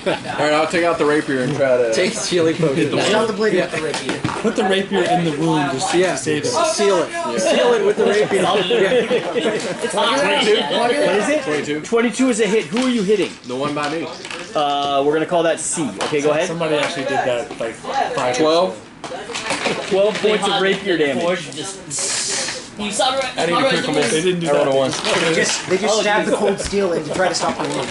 Speaker 6: Alright, I'll take out the rapier and try to...
Speaker 2: Take his healing potion.
Speaker 7: Take out the blade with the rapier.
Speaker 1: Put the rapier in the wound just to save it.
Speaker 2: Seal it.
Speaker 6: Yeah.
Speaker 2: Seal it with the rapier.
Speaker 8: It's hot.
Speaker 6: 22.
Speaker 8: What is it?
Speaker 6: 22.
Speaker 8: 22 is a hit. Who are you hitting?
Speaker 6: The one by me.
Speaker 8: We're going to call that C. Okay, go ahead.
Speaker 1: Somebody actually did that like 5
Speaker 6: 12.
Speaker 8: 12 points of rapier damage.
Speaker 5: You saw right.
Speaker 6: I need a critical miss.
Speaker 1: They didn't do
Speaker 6: I rolled
Speaker 1: that.
Speaker 6: a 1.
Speaker 7: They just stabbed the cold steel in to try to stop the wound.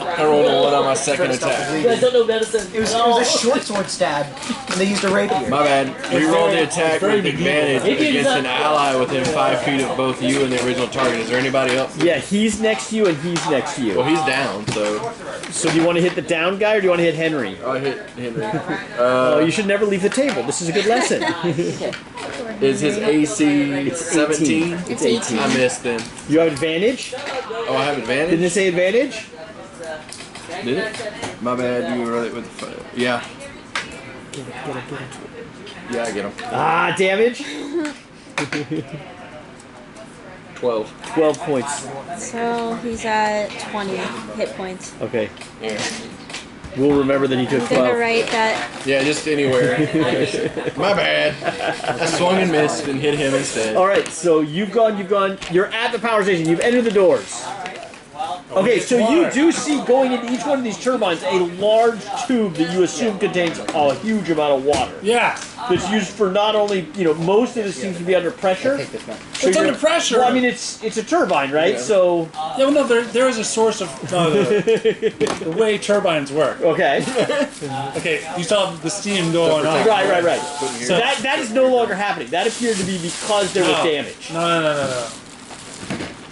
Speaker 6: I rolled a 1 on my second attack.
Speaker 5: You guys don't know medicine.
Speaker 7: It was a short sword stab, and they used a rapier.
Speaker 6: My bad. We rolled the attack with
Speaker 1: very
Speaker 6: advantage against an ally within 5 feet of both you and the original target. Is there anybody else?
Speaker 8: Yeah, he's next to you and he's next to you.
Speaker 6: Well, he's down, so...
Speaker 8: So do you want to hit the down guy or do you want to hit Henry?
Speaker 6: I hit Henry.
Speaker 8: Oh, you should never leave the table. This is a good lesson.
Speaker 6: Is his AC 17?
Speaker 8: It's 18.
Speaker 6: I missed then.
Speaker 8: You have advantage?
Speaker 6: Oh, I have advantage?
Speaker 8: Didn't it say advantage?
Speaker 6: Did it? My bad, you were right with the... Yeah. Yeah, I get him.
Speaker 8: Ah, damage?
Speaker 6: 12.
Speaker 8: 12 points.
Speaker 3: So he's at 20 hit points.
Speaker 8: Okay.
Speaker 6: Yeah.
Speaker 8: We'll remember that he took
Speaker 3: I'm gonna
Speaker 8: 12.
Speaker 3: write that.
Speaker 6: Yeah, just anywhere. My bad. I swung and missed and hit him instead.
Speaker 8: Alright, so you've gone, you're at the power station, you've entered the doors. Okay, so you do see going into each one of these turbines a large tube that you assume contains a huge amount of water.
Speaker 1: Yeah.
Speaker 8: That's used for not only, most of this seems to be under pressure. So
Speaker 1: It's under pressure.
Speaker 8: Well, I mean, it's a turbine, right?
Speaker 6: Yeah.
Speaker 8: So.
Speaker 1: Yeah, well, no, there is a source of the way turbines work.
Speaker 8: Okay.
Speaker 1: Okay, you saw the steam going on.
Speaker 8: Right.
Speaker 1: So
Speaker 8: That is no longer happening. That appeared to be because there was damage.
Speaker 1: No.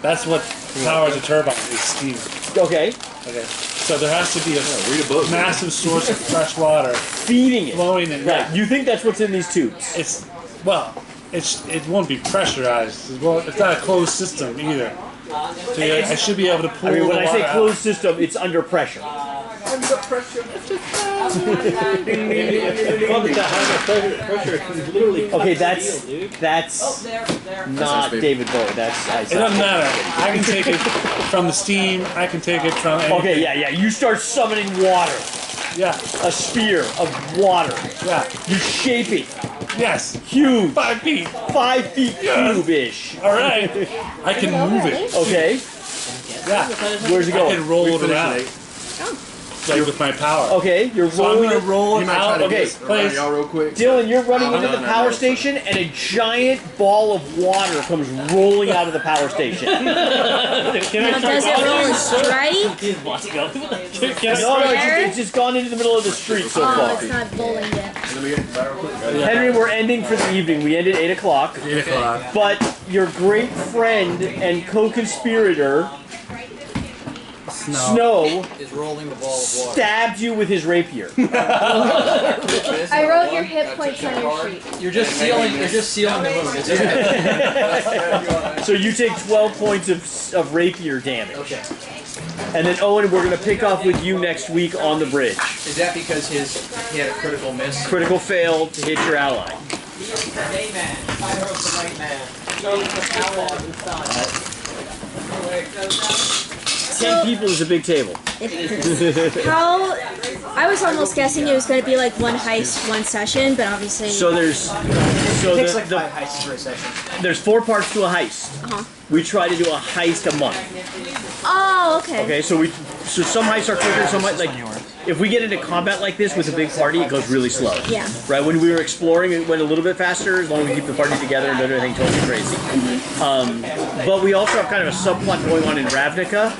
Speaker 1: That's what powers a turbine is steam.
Speaker 8: Okay.
Speaker 1: Okay. So there has to be
Speaker 6: Read a book.
Speaker 1: massive source of fresh water
Speaker 8: Feeding it.
Speaker 1: flowing in.
Speaker 8: Right. You think that's what's in these tubes?
Speaker 1: It won't be pressurized. Well, it's not a closed system either. So I should be able to pull
Speaker 8: I mean, when
Speaker 1: the
Speaker 8: I say
Speaker 1: water
Speaker 8: closed
Speaker 1: out.
Speaker 8: system, it's under pressure. Okay, that's not David Bowie. That's
Speaker 1: It doesn't matter. I can take it from the steam. I can take it from anything.
Speaker 8: Okay, yeah. You start summoning water.
Speaker 1: Yeah.
Speaker 8: A sphere of water.
Speaker 1: Yeah.
Speaker 8: You shape it.
Speaker 1: Yes.
Speaker 8: Huge.
Speaker 1: 5 feet.
Speaker 8: 5 feet cube-ish.
Speaker 1: All right. I can move it.
Speaker 8: Okay.
Speaker 1: Yeah.
Speaker 8: Where's it
Speaker 1: I
Speaker 8: going?
Speaker 1: can roll it around. Like with my power.
Speaker 8: Okay, you're
Speaker 1: So I'm
Speaker 8: rolling
Speaker 1: gonna
Speaker 8: it.
Speaker 1: roll it out of
Speaker 8: Okay,
Speaker 1: this place.
Speaker 6: Y'all real quick.
Speaker 8: Dylan, you're running into the
Speaker 6: no,
Speaker 8: power
Speaker 6: no.
Speaker 8: station, and a giant ball of water comes rolling out of the power station.
Speaker 3: Now, does it roll a strike?
Speaker 8: No, it's just gone into the middle of the street so
Speaker 3: Oh,
Speaker 8: far.
Speaker 3: it's not bowling yet.
Speaker 6: Let me get fire real quick.
Speaker 8: Henry, we're ending for the evening. We end at 8 o'clock.
Speaker 1: 8 o'clock.
Speaker 8: But your great friend and co-conspirator, Snow,
Speaker 2: Is rolling the ball of water.
Speaker 8: stabbed you with his rapier.
Speaker 3: I wrote your hit points on your sheet.
Speaker 2: You're just sealing the wound. It's okay.
Speaker 8: So you take 12 points of rapier damage.
Speaker 2: Okay.
Speaker 8: And then Owen, we're going to pick up with you next week on the bridge.
Speaker 2: Is that because he had a critical miss?
Speaker 8: Critical fail to hit your ally.
Speaker 9: Amen. Fire of the right man. Shows the power of the sun.
Speaker 8: 10 people is a big table.
Speaker 3: How? I was almost guessing it was going to be like one heist, one session, but obviously.
Speaker 8: So there's.
Speaker 7: It takes like 5 heists for a session.
Speaker 8: There's 4 parts to a heist. We try to do a heist a month.
Speaker 3: Oh, okay.
Speaker 8: Okay, so some heists are quicker, some might like. If we get into combat like this with a big party, it goes really slow.
Speaker 3: Yeah.
Speaker 8: Right, when we were exploring, it went a little bit faster as long as we keep the party together and don't do anything totally crazy. But we also have kind of a subplot going on in Ravnica.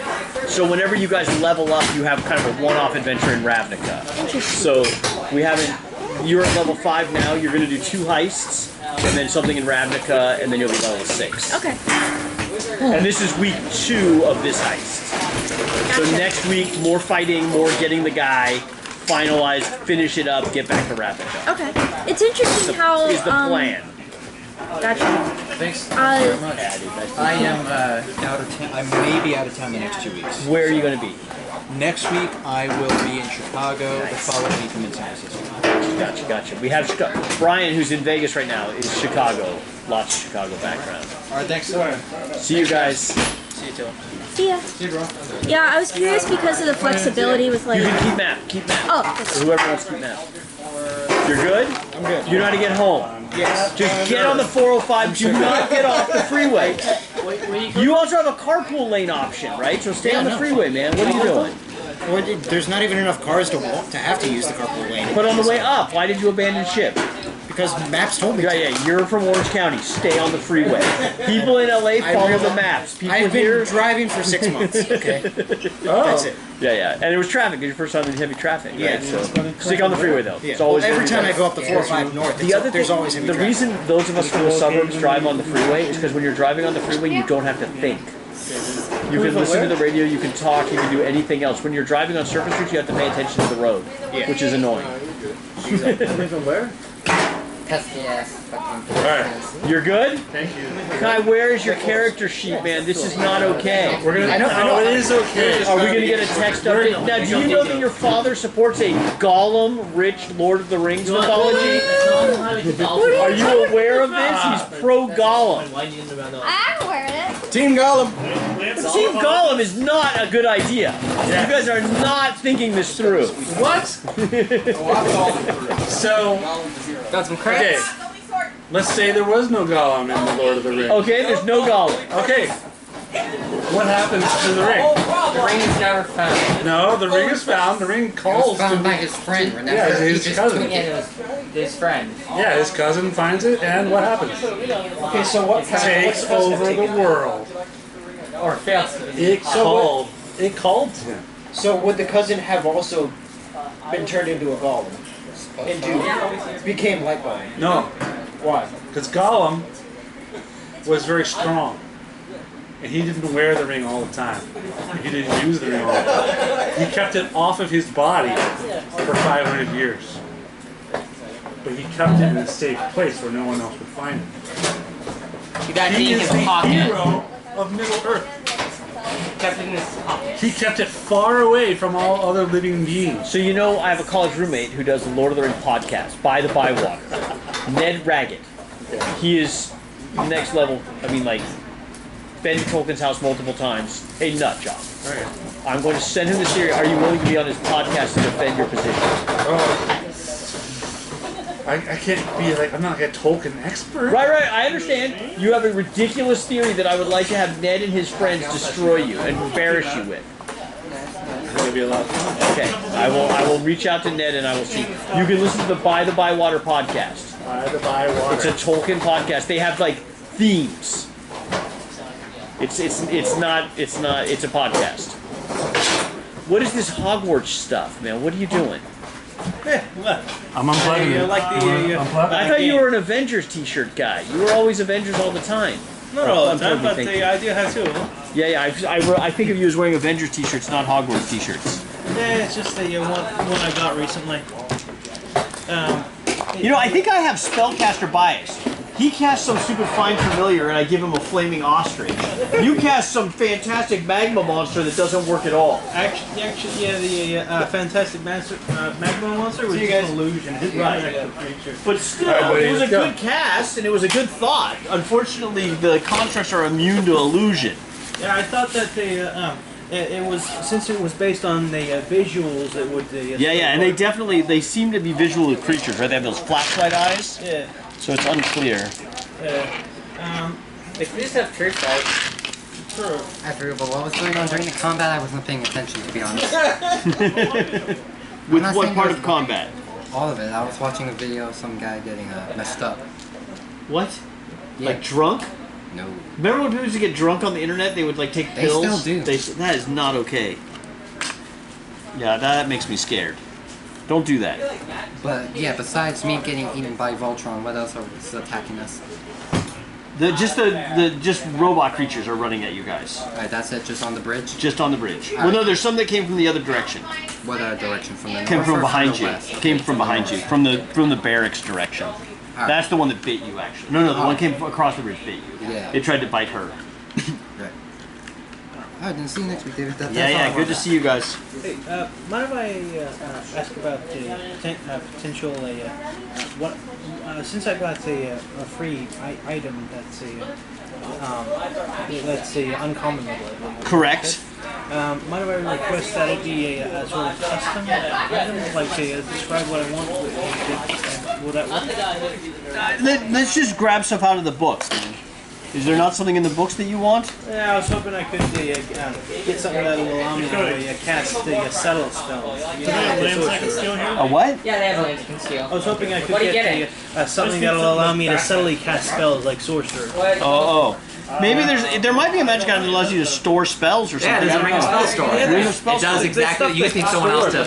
Speaker 8: So whenever you guys level up, you have kind of a one-off adventure in Ravnica. So we haven't. You're at level 5 now. You're going to do 2 heists, and then something in Ravnica, and then you'll be level 6.
Speaker 3: Okay.
Speaker 8: And this is week 2 of this heist. So next week, more fighting, more getting the guy, finalized, finish it up, get back to Ravnica.
Speaker 3: Okay. It's interesting how.
Speaker 8: Is the plan.
Speaker 3: Gotcha.
Speaker 7: Thanks very much. I am out of town. I may be out of town the next 2 weeks.
Speaker 8: Where are you going to be?
Speaker 2: Next week I will be in Chicago. The following week I'm in San Francisco.
Speaker 8: Gotcha. We have Brian, who's in Vegas right now, is Chicago. Lots of Chicago background.
Speaker 7: Alright, thanks.
Speaker 8: See you guys.
Speaker 7: See you, Till.
Speaker 3: See ya.
Speaker 7: See you, bro.
Speaker 3: Yeah, I was curious because of the flexibility with like.
Speaker 8: You can keep map.
Speaker 3: Oh.
Speaker 8: Or whoever wants to keep map. You're good?
Speaker 7: I'm good.
Speaker 8: You know how to get home?
Speaker 7: Yes.
Speaker 8: Just get on the 405. Do not get off the freeway. You also have a carpool lane option, right? So stay on the freeway, man. What are you doing?
Speaker 7: Well, there's not even enough cars to walk to have to use the carpool lane.
Speaker 8: But on the way up, why did you abandon ship?
Speaker 7: Because maps told me to.
Speaker 8: Yeah, you're from Orange County. Stay on the freeway. People in LA follow the maps. People
Speaker 7: I've been
Speaker 8: here
Speaker 7: driving for 6 months, okay? That's it.
Speaker 8: Yeah. And it was traffic. It was your first time in heavy traffic, right?
Speaker 7: Yeah.
Speaker 8: So stick on the freeway, though.
Speaker 7: Yeah.
Speaker 8: It's always
Speaker 7: every
Speaker 8: heavy
Speaker 7: time I
Speaker 8: traffic.
Speaker 7: go up the 405 north, there's always heavy
Speaker 8: the
Speaker 7: traffic.
Speaker 8: reason those of us from the suburbs drive on the freeway is because when you're driving on the freeway, you don't have to think. You can listen to the radio, you can talk, you can do anything else. When you're driving on surface streets, you have to pay attention to the road, which is annoying.
Speaker 7: From where?
Speaker 11: Pesky ass fucking.
Speaker 1: Alright.
Speaker 8: You're good?
Speaker 1: Thank you.
Speaker 8: Kai, where is your character sheet, man? This is not okay.
Speaker 1: We're gonna. I know. It is okay.
Speaker 8: Are we going to get a text update? Now, do you know that your father supports a Gollum-rich Lord of the Rings mythology? Are you aware of this? He's pro-Gollum.
Speaker 3: I'm aware of it.
Speaker 7: Team Gollum!
Speaker 8: Team Gollum is not a good idea. You guys are not thinking this through.
Speaker 1: What? So,
Speaker 11: Got some cracks?
Speaker 1: okay. Let's say there was no Gollum in the Lord of the Rings.
Speaker 8: Okay, there's no Gollum.
Speaker 1: Okay. What happens to the ring?
Speaker 11: The ring is never found.
Speaker 1: No, the ring is found. The ring
Speaker 11: It was
Speaker 1: calls
Speaker 11: found
Speaker 1: to.
Speaker 11: by his friend. Remember?
Speaker 1: Yeah,
Speaker 11: He
Speaker 1: his
Speaker 11: just
Speaker 1: cousin.
Speaker 11: took it. It was his friend.
Speaker 1: Yeah, his cousin finds it, and what happens?
Speaker 7: Okay, so what
Speaker 1: Takes over the world.
Speaker 11: Or fails to.
Speaker 1: It called to him.
Speaker 7: So would the cousin have also been turned into a Gollum? Became like Gollum?
Speaker 1: No,
Speaker 7: Why?
Speaker 1: because Gollum was very strong. And he didn't wear the ring all the time. He didn't use the ring all the time. He kept it off of his body for 500 years. But he kept it in a safe place where no one else would find it.
Speaker 11: You got
Speaker 1: He
Speaker 11: in
Speaker 1: is
Speaker 11: his
Speaker 1: the
Speaker 11: pocket.
Speaker 1: hero of Middle Earth.
Speaker 11: Kept it in his pocket.
Speaker 1: He kept it far away from all other living beings.
Speaker 8: So you know, I have a college roommate who does the Lord of the Rings podcast, By the Bywater. Ned Raggett. He is next level. I mean, like, been to Tolkien's house multiple times. A nut job.
Speaker 1: Right.
Speaker 8: I'm going to send him the series. Are you willing to be on his podcast to defend your position?
Speaker 1: Oh. I can't be like, I'm not like a Tolkien expert.
Speaker 8: Right. I understand. You have a ridiculous theory that I would like to have Ned and his friends destroy you and embarrass you with.
Speaker 1: It's gonna be a lot of fun.
Speaker 8: Okay, I will reach out to Ned and I will see. You can listen to the By the Bywater podcast.
Speaker 1: By the Bywater.
Speaker 8: It's a Tolkien podcast. They have like themes. It's a podcast. What is this Hogwarts stuff, man? What are you doing?
Speaker 1: I'm unplugging it.
Speaker 4: Like the,
Speaker 8: I thought you were an Avengers t-shirt guy. You were always Avengers all the time.
Speaker 4: not all the time, but
Speaker 8: Thank you.
Speaker 4: I do have two of them.
Speaker 8: Yeah. I think of you as wearing Avengers t-shirts, not Hogwarts t-shirts.
Speaker 4: Yeah, it's just the one I got recently.
Speaker 8: You know, I think I have spellcaster bias. He casts some stupid find familiar and I give him a flaming ostrich. You cast some fantastic magma monster that doesn't work at all.
Speaker 4: Actually, yeah, the fantastic magma monster was just an illusion. His
Speaker 8: Right. But still, it was a good cast and it was a good thought. Unfortunately, the constructs are immune to illusion.
Speaker 4: Yeah, I thought that It was, since it was based on the visuals, it would.
Speaker 8: Yeah, and they seem to be visual creatures, right? They have those flashlight eyes.
Speaker 4: Yeah.
Speaker 8: So it's unclear.
Speaker 11: They could just have tree fight.
Speaker 4: True.
Speaker 11: I forget, but what was going on during the combat? I wasn't paying attention, to be honest.
Speaker 8: With what part of combat?
Speaker 11: All of it. I was watching a video of some guy getting messed up.
Speaker 8: What?
Speaker 11: Yeah.
Speaker 8: Like drunk?
Speaker 11: No.
Speaker 8: Remember when people used to get drunk on the internet? They would like take pills.
Speaker 11: They still do.
Speaker 8: That is not okay. Yeah, that makes me scared. Don't do that.
Speaker 11: But yeah, besides me getting eaten by Voltron, what else is attacking us?
Speaker 8: Just robot creatures are running at you guys.
Speaker 11: Alright, that's it. Just on the bridge.
Speaker 8: Just on the bridge. Well, no, there's some that came from the other direction.
Speaker 11: What direction? From the north?
Speaker 8: Came from behind
Speaker 11: the
Speaker 8: you.
Speaker 11: west?
Speaker 8: Came from behind you. From the barracks direction. That's the one that bit you, actually. No, the one came across the bridge bit you.
Speaker 11: Yeah.
Speaker 8: It tried to bite her.
Speaker 11: Right. Alright, then see you next week, David.
Speaker 8: Yeah, good to see you guys.
Speaker 4: Hey, mind if I ask about the potential, since I got a free item that's a uncommon level.
Speaker 8: Correct.
Speaker 4: Mind if I request that it be a sort of custom item, like describe what I want? Will that work?
Speaker 8: Let's just grab stuff out of the books, man. Is there not something in the books that you want?
Speaker 4: Yeah, I was hoping I could get something that will allow me to cast the settle spells.
Speaker 8: A what?
Speaker 5: Yeah, they have a lance skill.
Speaker 4: I was hoping I could get something that will allow me to subtly cast spells like sorcerer.
Speaker 8: Oh. Maybe there might be a magic item that allows you to store spells or something.
Speaker 10: Yeah, there's a ring of spell store.
Speaker 8: Ring of spell
Speaker 10: it does
Speaker 8: store.
Speaker 10: exactly. You just need someone else to